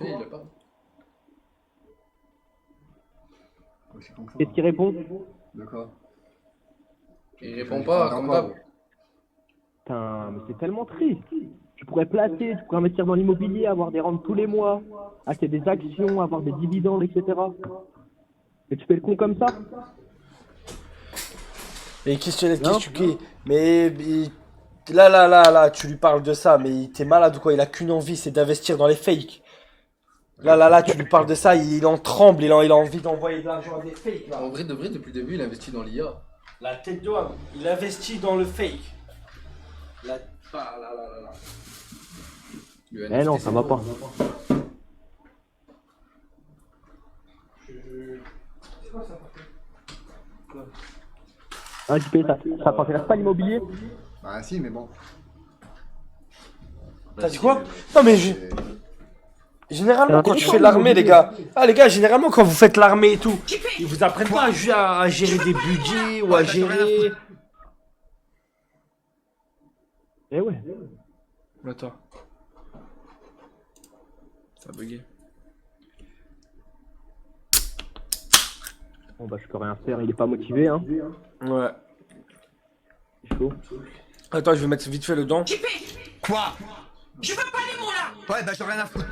Qu'est-ce qu'il répond? D'accord. Il répond pas, comme d'hab. Putain, mais c'est tellement triste. Tu pourrais placer, tu pourrais investir dans l'immobilier, avoir des rentes tous les mois, acheter des actions, avoir des dividendes, etc. Et tu fais le con comme ça? Mais qu'est-ce que tu dis? Mais là, tu lui parles de ça, mais t'es malade ou quoi? Il a qu'une envie, c'est d'investir dans les fakes. Là, tu lui parles de ça, il en tremble, il a envie d'envoyer de l'argent à des fakes. Là. En vrai, de vrai, depuis le début, il investit dans l'IA. La tête d'homme, il investit dans le fake. Là. Eh non, ça va pas. Ah, JP, ça t'intéresse pas l'immobilier? Bah si, mais bon. T'as dit quoi? Non mais généralement quand tu fais l'armée les gars, généralement quand vous faites l'armée et tout, ils vous apprennent pas à gérer des budgets ou à gérer... Eh ouais. Attends. Ça a bugué. Bon bah je peux rien faire, il est pas motivé hein. Ouais. C'est chaud. Attends, je vais mettre vite fait le don. Quoi? Je veux pas les mots là. Ouais, bah j'ai rien à foutre.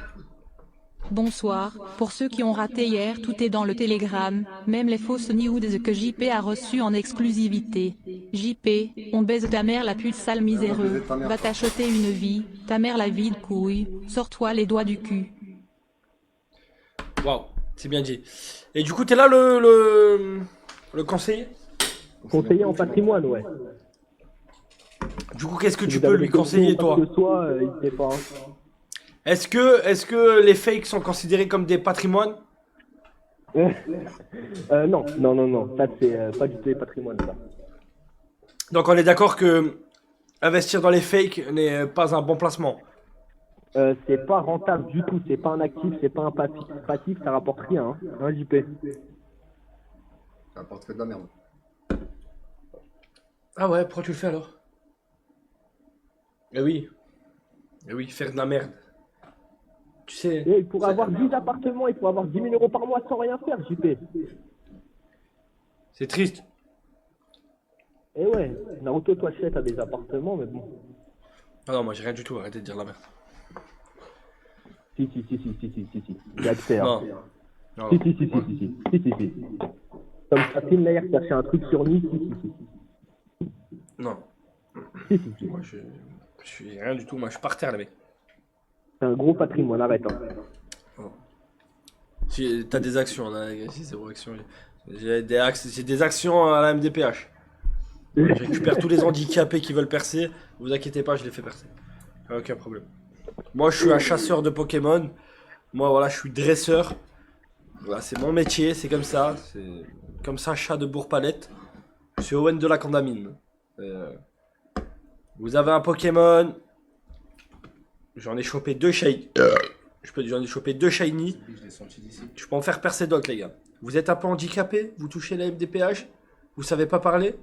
Bonsoir, pour ceux qui ont raté hier, tout est dans le télégramme, même les fausses news que JP a reçues en exclusivité. JP, on baise ta mère la pute sale miséreux, va t'acheter une vie, ta mère la vie de couille, sors-toi les doigts du cul. Waouh, c'est bien dit. Et du coup, t'es là le conseiller? Conseiller en patrimoine, ouais. Du coup, qu'est-ce que tu peux lui conseiller, toi? Il sait pas. Est-ce que les fakes sont considérés comme des patrimoines? Non. Ça, c'est pas du tout les patrimoines, ça. Donc, on est d'accord que investir dans les fakes n'est pas un bon placement. C'est pas rentable du tout. C'est pas un actif, c'est pas un passif, ça rapporte rien, hein, JP. Ça rapporte que de la merde. Ah ouais, pourquoi tu le fais alors? Eh oui. Eh oui, faire de la merde. Tu sais. Et pour avoir 10 appartements, il faut avoir 10 000 euros par mois sans rien faire, JP. C'est triste. Eh ouais, Naruto, toi, je sais, t'as des appartements, mais bon. Ah non, moi j'ai rien du tout, arrêtez de dire la merde. Si. J'ai accès, hein. Non. Si. Comme Satine là hier cherchait un truc sur Nice, si. Non. Moi je suis rien du tout, moi je suis par terre, les mecs. C'est un gros patrimoine, arrête. Hein. Si t'as des actions, là, si c'est vos actions. J'ai des actions à la MDPH. Je récupère tous les handicapés qui veulent percer. Vous inquiétez pas, je les fais percer. Aucun problème. Moi, je suis un chasseur de Pokémon. Moi, voilà, je suis dresseur. Voilà, c'est mon métier, c'est comme ça. C'est comme ça, chat de Bourg-Palette. Je suis Owen de la Condamine. Vous avez un Pokémon. J'en ai chopé 2 shiny. J'en ai chopé 2 shiny. Je peux en faire percer d'autres, les gars. Vous êtes un peu handicapé, vous touchez la MDPH, vous savez pas parler,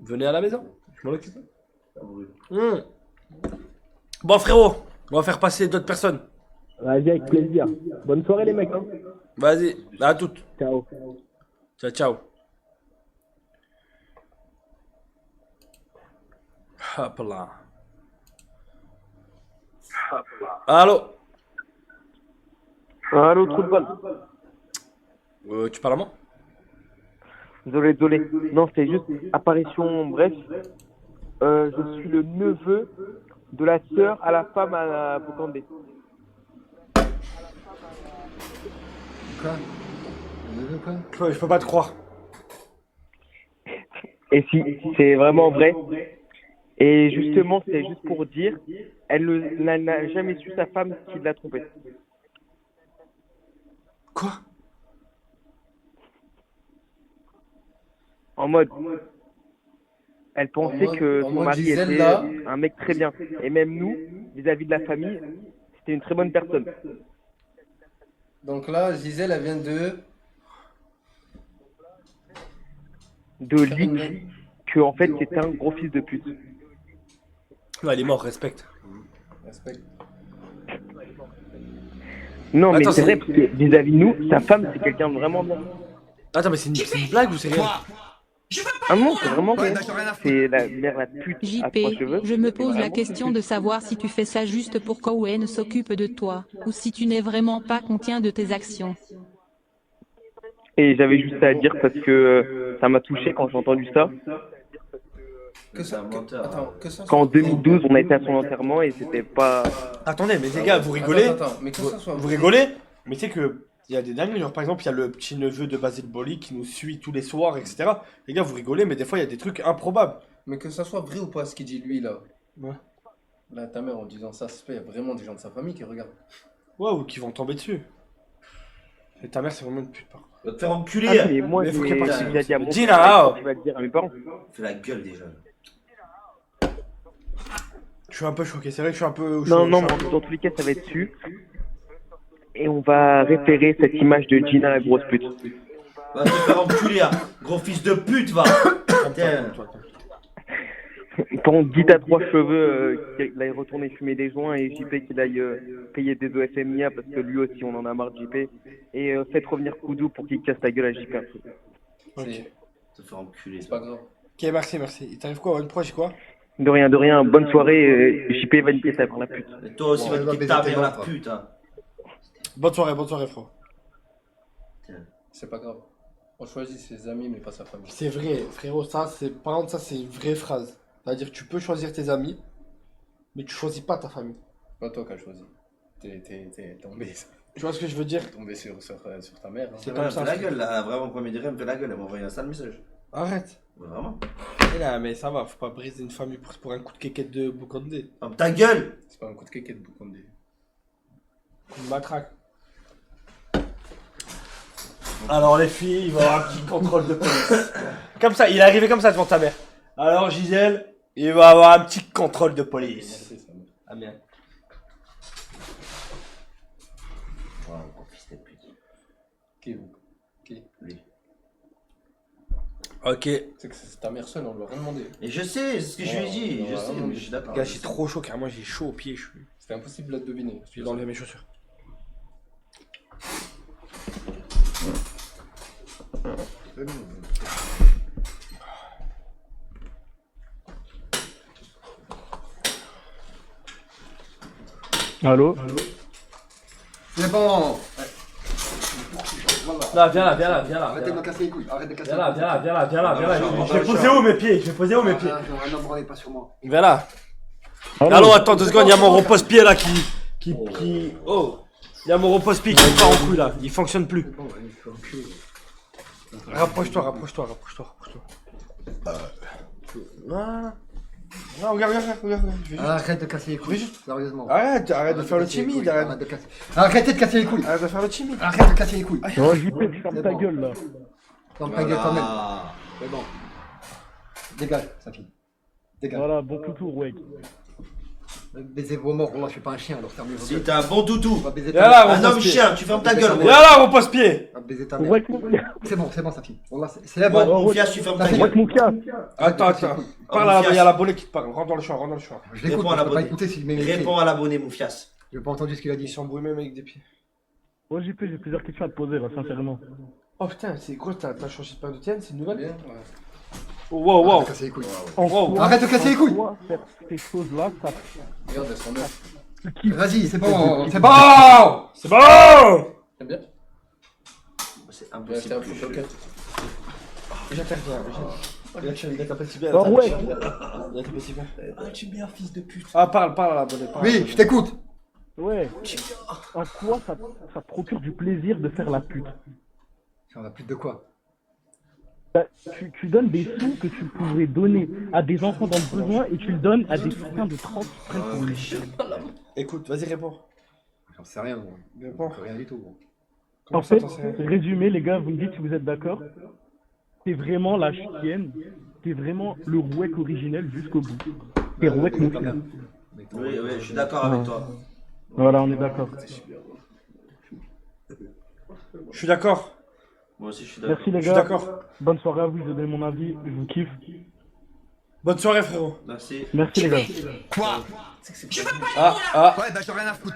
venez à la maison, je m'en occupe. Bon frérot, on va faire passer d'autres personnes. Vas-y, avec plaisir. Bonne soirée les mecs. Hein. Vas-y, à toutes. Ciao. Ciao. Hop là. Allô. Allô, trou de balle. Tu parles à moi? Désolé. Non, c'était juste apparition, bref. Je suis le neveu de la sœur à la femme à Bokandé. Quoi? Je peux pas te croire. Et si, c'est vraiment vrai. Et justement, c'est juste pour dire, elle n'a jamais su sa femme qui l'a trompée. Quoi? En mode, elle pensait que son mari était un mec très bien. Et même nous, vis-à-vis de la famille, c'était une très bonne personne. Donc là, Gisèle, elle vient de leak que en fait c'était un gros fils de pute. Non, il est mort, respecte. Non, mais c'est vrai, parce que vis-à-vis de nous, sa femme, c'est quelqu'un de vraiment bien. Attends, mais c'est une blague ou c'est réel? Ah non, c'est vraiment vrai. C'est la mère la pute à 3 cheveux. Je me pose la question de savoir si tu fais ça juste pour qu'Owen s'occupe de toi, ou si tu n'es vraiment pas conscient de tes actions. Et j'avais juste ça à dire parce que ça m'a touché quand j'ai entendu ça. Quand en 2012 on a été à son enterrement et c'était pas... Attendez, mais les gars, vous rigolez? mais que ça soit vous rigolez? Mais tu sais que il y a des dingueries, genre par exemple il y a le petit neveu de Basile Boli qui nous suit tous les soirs, etc. Les gars, vous rigolez, mais des fois il y a des trucs improbables. Mais que ça soit vrai ou pas ce qu'il dit lui là. Ouais. Là, ta mère en disant ça, il y a vraiment des gens de sa famille qui regardent. Ouais, ou qui vont tomber dessus. Et ta mère c'est vraiment une pute, par contre. Va te faire enculer. Ah, mais moi, faut j'ai qu'elle parte. déjà dit à mon Dis frère, là, tu vas le dire à mes parents. Fais la gueule déjà. Je suis un peu choqué, c'est vrai que je suis un peu Non, mais dans tous les cas, ça va être dessus. Et on va référer cette image de Gina, la grosse pute. Va te faire enculer, hein. Gros fils de pute, va. Putain. Quand Guy à 3 cheveux, qu'il aille retourner fumer des joints et JP qu'il aille payer des OFMIA parce que lui aussi on en a marre de JP. Et faites revenir Koudou pour qu'il casse ta gueule à JP un peu. Ok. Te faire enculer. C'est pas grave. Ok, merci. Il t'arrive quoi? Une proche quoi? De rien. Bonne soirée. JP va niquer ta mère la pute. Et toi aussi va niquer ta mère la pute, hein. Bonne soirée, frérot. C'est pas grave. On choisit ses amis mais pas sa famille. C'est vrai, frérot, ça c'est. Par contre, ça c'est une vraie phrase. C'est-à-dire que tu peux choisir tes amis, mais tu choisis pas ta famille. Pas toi qui as choisi. T'es tombé. Tu vois ce que je veux dire? T'es tombé sur ta mère. Hein. C'est comme ça. La gueule là, vraiment, premier degré, elle me fait la gueule, elle m'a envoyé un sale message. Arrête. Ouais, vraiment. Et là, mais ça va, faut pas briser une famille pour un coup de kékette de Boukandé. Oh, ta gueule! C'est pas un coup de kékette de Boukandé. Coup de matraque. Alors les filles, il va y avoir un petit contrôle de police. Comme ça, il est arrivé comme ça devant ta mère. Alors Gisèle, il va avoir un petit contrôle de police. Ah bien. Voilà, gros fils de pute. Qui vous? Qui? Lui. Ok. C'est que c'est ta mère seule, on lui a rien demandé. Et je sais, c'est ce que je lui ai dit. Ouais, Je sais, ouais, mais je suis d'accord. Gars, j'ai trop chaud car moi j'ai chaud aux pieds. C'était impossible de la deviner. Je suis dans mes chaussures. Allô? C'est bon. Là, viens là. Arrêtez de me casser les couilles. Arrête de casser Viens là. Non, Je vais poser où mes pieds? Ah, non, branlez pas sur moi. Viens là. Allô, attends 2 secondes, il y a mon repose-pied là qui... Oh. Il y a mon repose-pied qui part en couille là, il fonctionne plus. Rapproche-toi. Non, regarde. Arrête de casser les couilles. Sérieusement. Arrête de faire le timide. Arrêtez de casser les couilles. Arrête de faire le timide. Arrête de casser les couilles. Non, JP, tu fermes ta gueule là. Ferme ta gueule toi-même. C'est bon. Dégage, sa fille. Dégage. Voilà, bon toutou, ouais. Baisez vos morts, moi je suis pas un chien, alors fermez vos Si gueules. t'es un bon toutou, Viens là, un homme chien, tu fermes ta gueule. Viens là, repose-pied. Baiser ta mère. C'est bon, sa fille. C'est Moi, bon. mon fias, tu fermes ta Ça, gueule. Mon cas. Attends. Parle là, il y a l'abonné qui te parle. Rentre dans le champ. Je l'écoute, Réponds à je peux pas l'abonné. écouter s'il m'est Réponds à l'abonné, mon fias. J'ai pas entendu ce qu'il a dit. Ils sont brûlés même avec des pieds. Moi, JP, j'ai plusieurs questions à te poser là, sincèrement. Oh putain, c'est quoi, t'as changé de paire de tienne, c'est une nouvelle? Bien, Oh, wow. Arrête de casser les couilles. Wow. Arrête de casser les couilles. Pourquoi faire ces choses-là, ça... Regarde, elles sont neuves. Vas-y, c'est bon. C'est bon. C'est bon. T'aimes bien? C'est J'ai acheté un impossible. footlocker. J'interviens. Il a tapé si bien. Oh ouais. Il a tapé si bien. Ah, tu es bien, fils de pute. Ah, parle à l'abonné. Oui, je t'écoute. Ouais. En quoi ça te procure du plaisir de faire la pute? On a plus de quoi? Bah, tu donnes des sous que tu pourrais donner à des enfants dans le besoin et tu le donnes à des soutiens de 30 qui prennent pour lui. Écoute, vas-y, réponds. J'en sais rien, gros. Réponds. Rien du tout, gros. Comment En ça, fait, t'en sais rien? résumé, les gars, vous me dites si vous êtes d'accord. T'es vraiment la chienne, t'es vraiment le rouec originel jusqu'au bout. T'es rouec mon frère. Oui, je suis d'accord avec toi. Voilà, on est d'accord. Je suis d'accord. Moi aussi, je suis d'accord. Merci les Je suis gars. d'accord. Bonne soirée à vous, je donne mon avis, je vous kiffe. Bonne soirée, frérot. Merci. Merci les gars. Quoi? Je veux pas Ah. Ouais, bah j'en ai rien à foutre.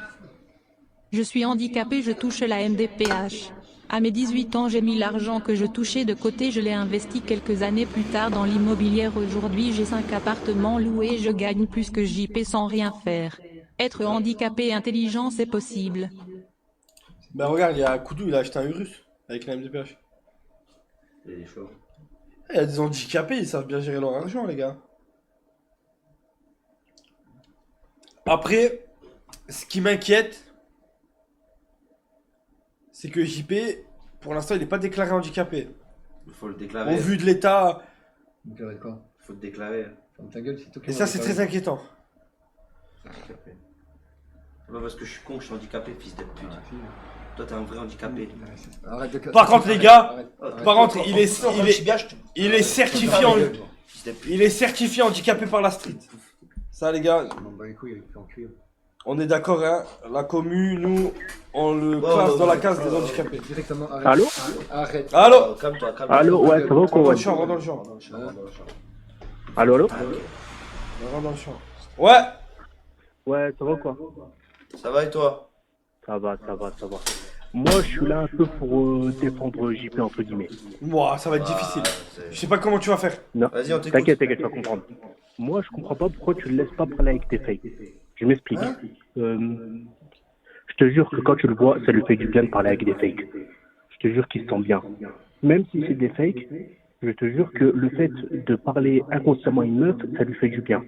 Je suis handicapé, je touche la MDPH. À mes 18 ans, j'ai mis l'argent que je touchais de côté, je l'ai investi quelques années plus tard dans l'immobilière. Aujourd'hui, j'ai 5 appartements loués, je gagne plus que JP sans rien faire. Être handicapé et intelligent, c'est possible. Bah regarde, il y a Koudou, il a acheté un Urus avec la MDPH. Il est chaud. Il y a des handicapés, ils savent bien gérer leur argent, les gars. Après, ce qui m'inquiète, c'est que JP, pour l'instant, il n'est pas déclaré handicapé. Il faut le déclarer. Au vu de l'état. Déclarer quoi? Il faut le déclarer. Ferme ta gueule, c'est toi qui Et m'as ça, c'est déclaré. très inquiétant. Handicapé. C'est pas parce que je suis con que je suis handicapé, fils de pute. Toi, t'es un vrai handicapé. Arrête de Par contre, les gars, Arrête. par contre, il est certifié en... Il est certifié handicapé par la street. Ça, les gars, On bat les couilles, il fait en cuir. on est d'accord, hein. La commu, nous, on le classe dans la case des handicapés. Directement, arrête. Allô? Arrête. Allô? Calme-toi. Allô, ouais, ça va ou quoi? Rentre Ouais. dans le champ. Allô, allô? Rentre dans le champ. Ouais. Ouais, ça va ou quoi? Ça va et toi? Ça va. Moi, je suis là un peu pour défendre JP entre guillemets. Moi, ça va être difficile. Je sais pas comment tu vas faire. Non, Vas-y, on t'écoute. t'inquiète, tu vas comprendre. Moi, je comprends pas pourquoi tu le laisses pas parler avec tes fakes. Je m'explique. Je te jure que quand tu le vois, ça lui fait du bien de parler avec des fakes. Je te jure qu'il se sent bien. Même si c'est des fakes, je te jure que le fait de parler inconsciemment à une meuf, ça lui fait du bien.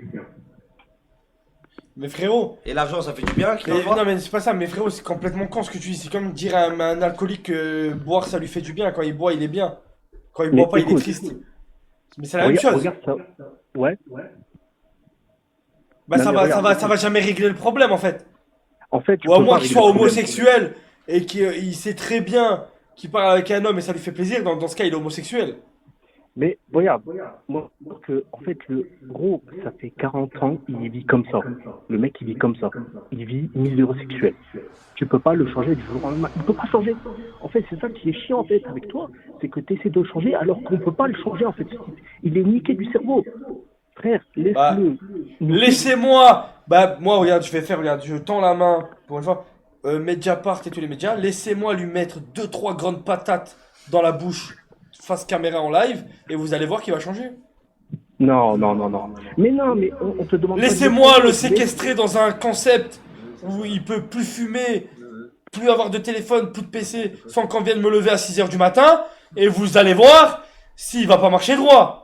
Mais frérot. Et l'argent, ça fait du bien qu'il Mais, envoie? non, mais c'est pas ça. Mais frérot, c'est complètement con ce que tu dis. C'est comme dire à un alcoolique que boire, ça lui fait du bien. Quand il boit, il est bien. Quand il Mais boit pas, il est écoute. triste. Mais c'est la même chose. Regarde ça. Ouais. Bah, Non, ça mais va, regarde. ça va jamais régler le problème en fait. En fait, tu Ou à peux moins pas qu'il régler soit le problème. homosexuel et qu'il sait très bien qu'il parle avec un homme et ça lui fait plaisir. Dans ce cas, il est homosexuel. Mais regarde, moi, en fait, le gros, ça fait 40 ans, il vit comme ça. Le mec, il vit comme ça. Il vit misérosexuel. Tu peux pas le changer du jour au lendemain. Il peut pas changer. En fait, c'est ça qui est chiant, en fait, avec toi. C'est que tu essaies de le changer alors qu'on peut pas le changer, en fait. Il est niqué du cerveau. Frère, laisse-le. Laissez-moi. Bah, moi, regarde, regarde, je tends la main pour une fois. Mediapart et tous les médias, laissez-moi lui mettre 2-3 grandes patates dans la bouche face caméra en live et vous allez voir qu'il va changer. Non. Mais non, mais on te demande. Laissez-moi le séquestrer dans un concept où il peut plus fumer, plus avoir de téléphone, plus de PC, sans qu'on vienne me lever à 6h du matin et vous allez voir s'il va pas marcher droit.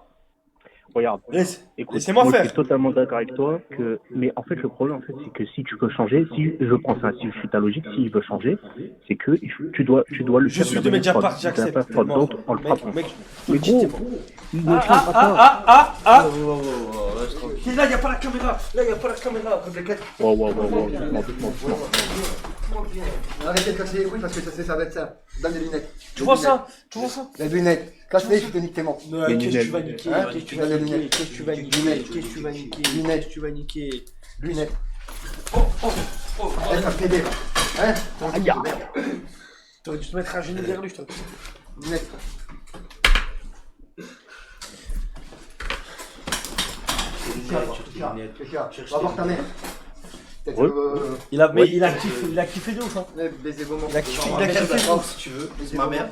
Regarde, laissez-moi faire. Je suis totalement d'accord avec toi, mais en fait le problème c'est que si tu veux changer, si je suis ta logique, s'il veut changer, c'est que tu dois le faire. Je suis de Mediapart, j'accepte. En le frappant. Mais gros, Là, y a pas la caméra. Wow. Arrêtez de casser les couilles parce que ça va être ça. Donne les lunettes. Tu vois ça? Les lunettes. Casse-les, je te nique tes membres. Qu'est-ce que tu vas niquer? Qu'est-ce que tu vas niquer? Qu'est-ce que tu vas niquer? Qu'est-ce que tu vas niquer? Lunettes, tu vas niquer. Lunettes. Ça fait des. Hein? T'aurais dû te mettre à genoux derrière lui, je te Lunettes. Va voir ta mère. Il a kiffé de ouf, hein. Baiser vos membres. Il a kiffé de ouf, si tu veux. C'est ma mère.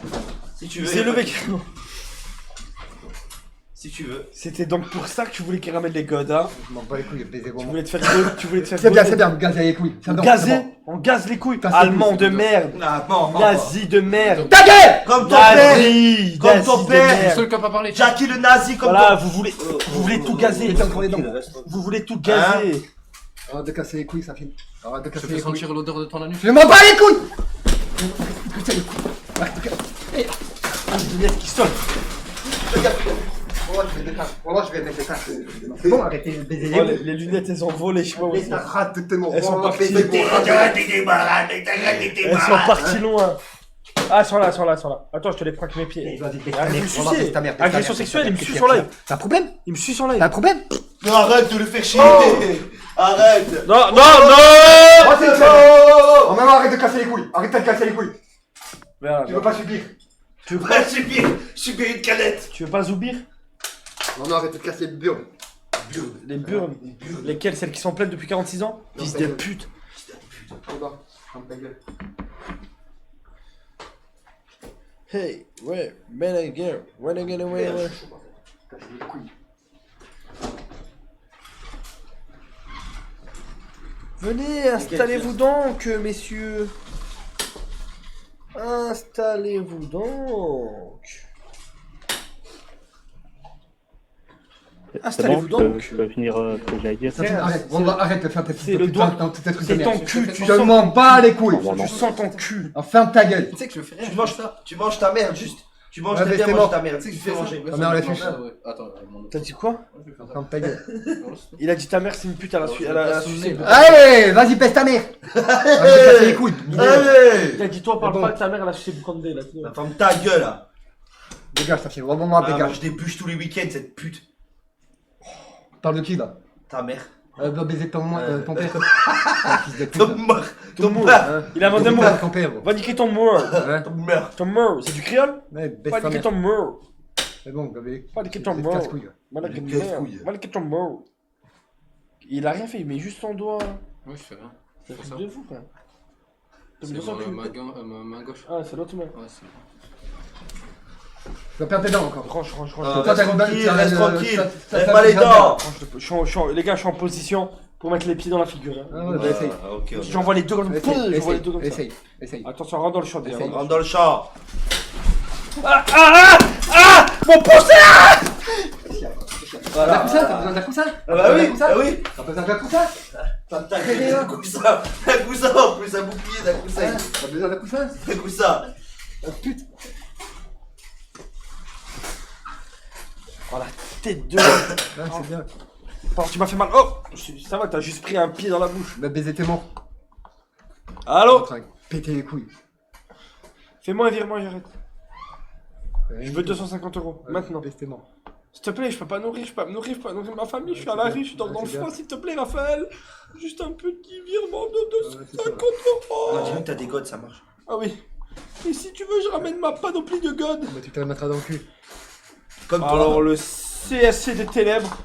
Si tu veux. C'est le mec. Si tu veux. C'était donc pour ça que tu voulais qu'il ramène les godes, hein. Je m'en bats les couilles, baiser vos Tu membres. voulais te faire C'est bien, gazer les couilles. On gaze les couilles. Allemand de merde. Nazi de merde. Ta gueule! Comme ton père! Nazi Comme ton père! Le seul qui a pas parlé. Jackie le nazi comme Voilà, ton... vous voulez tout gazer. Vous voulez tout gazer. Arrête de casser les couilles, ça finit. Arrête de Je casser fais les couilles. sentir l'odeur de ton anus. Je m'en bats les couilles! Une lunette qui sonne. Je vais mettre des cartes. C'est bon, arrêtez de baiser les couilles. Les lunettes, elles ont volé, je sais pas où elles sont. Elles sont parties. Elles sont parties loin. Ah, elles sont là. Attends, je te les prends avec mes pieds. Vas-y, ta mère. Agression sexuelle, il me suit sur live. T'as un problème? Il me suit sur live. T'as un problème? Non, arrête de le faire chier. Arrête. Non. Oh, maman, arrête de casser les couilles. Arrête de casser les couilles. Tu veux pas subir? Tu veux pas subir une canette. Tu veux pas zoubir? Non, arrête de casser le burn. Les burnes. Lesquelles? Celles qui sont pleines depuis 46 ans? Fils de pute. Hey, ouais, when again, Casser les couilles. Venez, installez-vous donc, messieurs. Installez-vous donc. Installez-vous donc. Je peux finir ce que j'allais dire. Arrête de faire tes C'est le doigt. C'est ton cul. Je m'en bats les couilles. Tu sens ton cul. Ferme ta gueule. Tu sais que je fais rien. Tu manges ta merde, juste. Tu manges Ouais, ta mais merde, c'est mange mort. ta merde. Tu sais que tu fais manger. Ta mère, elle est fiche. Attends, T'as dit quoi? Ferme ta gueule. Il a dit ta mère c'est une pute, elle a sucé. Allez, vas-y, pèse ta mère. Arrête de casser les couilles. Allez! Il a dit toi, parle pas de ta mère, elle a sucé Bukande là. Ferme ta gueule là. Dégage, ça fait vraiment mal, dégage. Je débûche tous les week-ends cette pute. Parle de qui là? Ta mère. Elle doit baiser ton père. Fils de pute. Ton père. Il a inventé un mot. Ton père. Va niquer ton mur. Ton mère. Ton mur, c'est du créole? Ouais, baisse Va ta niquer mère. ton mur. C'est bon, bébé. Va niquer ton mur. Va niquer ton mur. Il a rien fait, il met juste son doigt. Ouais, je fais rien. C'est un truc de fou, frère. C'est ma gauche. Ah, c'est l'autre main. Ouais, c'est... Tu vas perdre tes dents encore. Range. Reste tranquille. Lève pas les dents. Les gars, je suis en position pour mettre les pieds dans la figure. Ah ouais, bah essaye. Ok. J'envoie les deux comme ça. Essaye. Attention, rentre dans le champ. Rentre dans le champ. Mon pouce là! T'as besoin d'un coussin? Ah bah oui. T'as besoin d'un coussin? Un coussin en plus, un bouclier d'un coussin. T'as besoin d'un coussin? Un coussin. Putain. Oh la tête de... C'est bien. Pardon, tu m'as fait mal. Oh! Ça va, t'as juste pris un pied dans la bouche. Bah baiser tes morts. Allô? Péter les couilles. Fais-moi un virement et j'arrête. Je veux 250 €, maintenant. S'il te plaît, je peux pas nourrir, je peux pas me nourrir, je peux pas nourrir ma famille, je suis à la rue, je dors dans le froid, s'il te plaît, Raphaël. Juste un petit virement de 250 On €. dirait que t'as des godes, ça marche. Ah oui. Et si tu veux, je ramène ma panoplie de godes. Bah, tu te la mettras dans le cul. Comme toi. Alors, le CSC des ténèbres.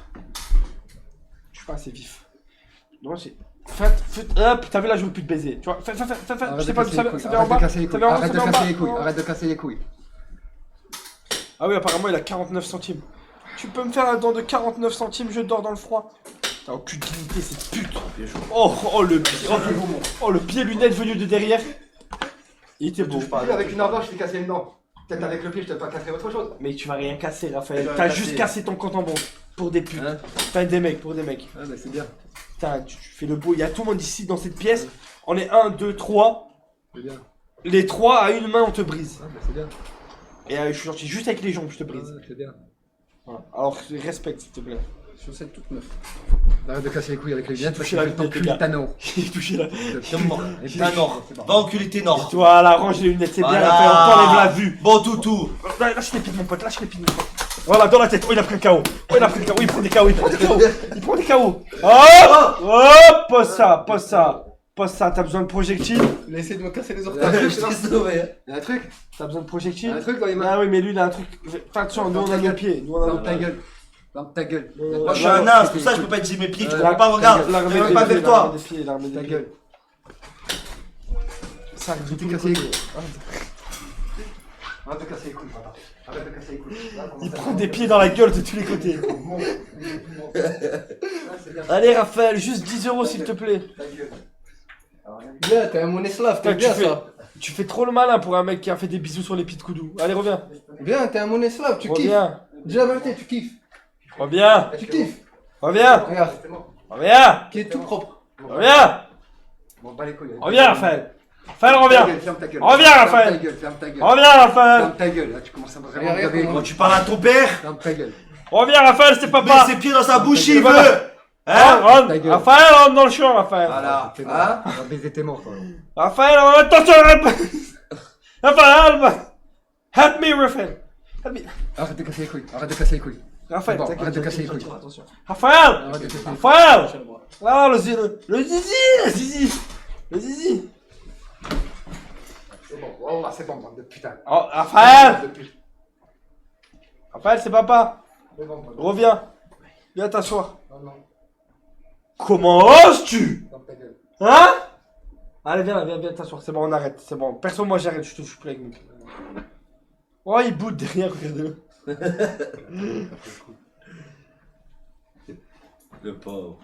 Je suis pas assez vif. Non, c'est. Hop, t'as vu là, je veux plus te baiser. Tu vois, fais. Je sais pas, ça vient en bas. Arrête de casser les couilles, arrête de casser les couilles. Ah oui, apparemment, il a 49 centimes. Tu peux me faire un don de 49 centimes, je dors dans le froid. T'as aucune dignité, cette pute. Oh, le pied. Oh, le pied lunettes venu de derrière. Il était beau. Avec une horloge, je t'ai cassé une dent. Peut-être avec le pied, je t'ai pas cassé autre chose. Mais tu vas rien casser, Raphaël. T'as juste cassé ton compte en banque. Pour des putes. Enfin, des mecs, pour des mecs. Ah, bah c'est bien. Putain, tu fais le beau. Il y a tout le monde ici dans cette pièce. On est 1, 2, 3. C'est bien. Les 3 à une main, on te brise. Ah, bah c'est bien. Et je suis gentil, juste avec les jambes, je te brise. C'est bien. Voilà. Alors, respecte, s'il te plaît. Chaussette toute neuve. Arrête de casser les couilles avec les lunettes parce touché que la je vais lunette, t'enculer les gars. Tano. J'ai touché la. Ténor. Va enculer Ténor. Voilà, range les lunettes, c'est bien. Voilà. Raphaël, on t'enlève la vue. Bon toutou. Lâche les pieds de mon pote, lâche les pieds de mon pote. Voilà, dans la tête. Oh, il a pris un KO. Oh, il a pris un KO. Il prend des KO, il prend des KO. Il prend des KO. Hop, pose ça, pose ça. Pose ça, t'as besoin de projectiles. Il a essayé de me casser les Je orteils. t'ai sauvé. Y'a un truc. T'as besoin de projectiles. Y'a un truc dans les mains. Ah oui, mais lui, il a un truc. Fais attention, nous on a nos pieds. Nous on a nos Ferme ta gueule. Ferme ta gueule. Moi je suis un nain, c'est pour ça que je peux pas utiliser mes pieds. Tu comprends pas, regarde. Je L'armée même pas vers toi. Ta gueule. Ça arrive de tous les casser les côtés. Arrête de casser les couilles, papa. Arrête de casser les couilles. Il prend des pieds dans la gueule de tous les côtés. Allez, Raphaël, juste 10 € s'il te plaît. Bien, t'es un monnaie slave, t'es bien ça. Tu fais trop le malin pour un mec qui a fait des bisous sur les pieds de Koudou. Allez, reviens. Viens, t'es un monnaie slave, tu kiffes. Reviens. Dis la vérité, tu kiffes. Reviens. Tu kiffes. Reviens. Regarde. Reviens. Qui est tout propre. Reviens. Bon, pas les couilles. Reviens, Raphaël. Raphaël, reviens. Ferme ta gueule. Reviens, Raphaël. Ferme ta gueule. Reviens, Raphaël. Ferme ta gueule. Là, tu commences à vraiment regarder. Quand tu parles à ton père, Ferme ta gueule. Reviens, Raphaël, c'est papa. mets ses pieds dans sa bouche, il Voilà. veut. Hein? Rentre. Ta gueule. Raphaël, rentre dans le champ, Raphaël. Voilà. T'es mort. Hein? On va baiser tes morts, toi. Raphaël, attention. Raphaël. Help me, Raphaël. Help me. Arrête de casser les couilles. Arrête de casser les couilles. Raphaël, Bon, t'inquiète, arrête de casser les t'inquiète, couilles. attention. Raphaël. Arrête de casser les couilles. Raphaël. Là, le zizi. Le zizi. C'est bon. Oh, c'est bon, bande de putain. Oh, Raphaël. Raphaël, c'est papa. Reviens. Viens t'asseoir. Comment oses-tu? Hein? Allez, viens t'asseoir. C'est bon, on arrête. C'est bon. Perso, moi j'arrête. Je touche plus avec nous. Oh, il boude derrière. Regardez-le. Le pauvre.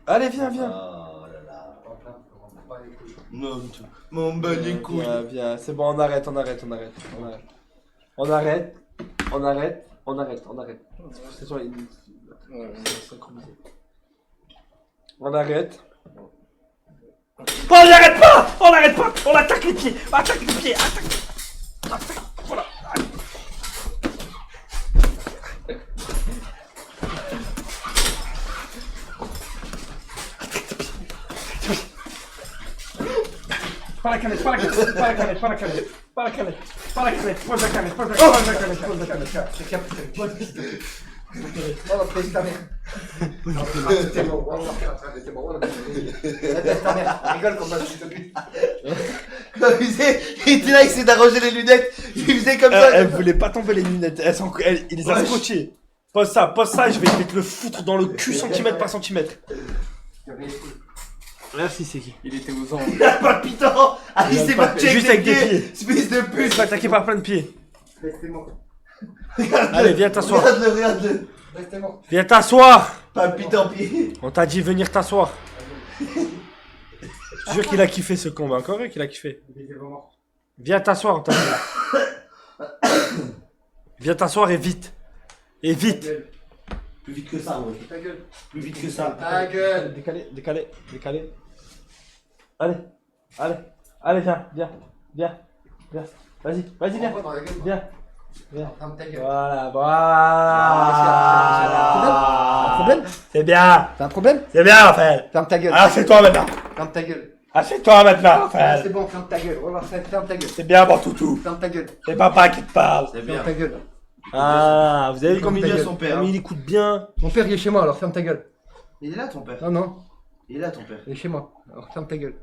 Allez, viens. Oh là là. Non, m'en bats les couilles. Viens. C'est bon, on arrête. C'est sûr, on arrête. Oh, on n'arrête pas. On attaque les pieds. Attaque. Voilà. Pas la canette. Pose la canette. Rigole comme ça, s'il te plaît. Il était là, il s'est d'arranger les lunettes. Il faisait comme ça. Elle voulait pas tomber les lunettes. Il les a scotchées. Pose ça, je vais te le foutre dans le cul centimètre par centimètre. Merci, c'est qui? Il était aux anges. Il a pas de piton. Ah, il s'est battu juste avec des pieds. Espèce de pute. Il s'est attaqué par plein de pieds. Restez-moi. Allez, viens t'asseoir. Regarde-le. Restez-moi. Viens t'asseoir. Pas de piton pied. On t'a dit venir t'asseoir. Je te jure qu'il a kiffé ce combat. Encore vrai qu'il a kiffé. Viens t'asseoir, on t'a dit. Viens t'asseoir et vite. Plus vite que ça, ouais. Ta gueule. Plus vite que ça. Ta gueule. Décalé. Allez, viens. Vas-y, viens. Viens. Ferme ta gueule. Voilà. Un problème? C'est bien. T'as un problème? C'est bien, Raphaël. Ferme ta gueule. Ah, c'est toi maintenant. Ferme ta gueule. Assieds-toi maintenant, Ah, Raphaël. c'est bon, ferme ta gueule. Voilà, ferme ta gueule. C'est bien, bon toutou. Ferme ta gueule. C'est papa qui te parle. C'est Ferme ta gueule. Ah, vous avez vu Ferme comme ta il est gueule. son père. comme il écoute bien. Mon père, il est chez moi, alors ferme ta gueule. Il est là ton père. Non, non, Il est là ton père. il est chez moi. Alors ferme ta gueule.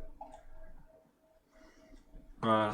Voilà.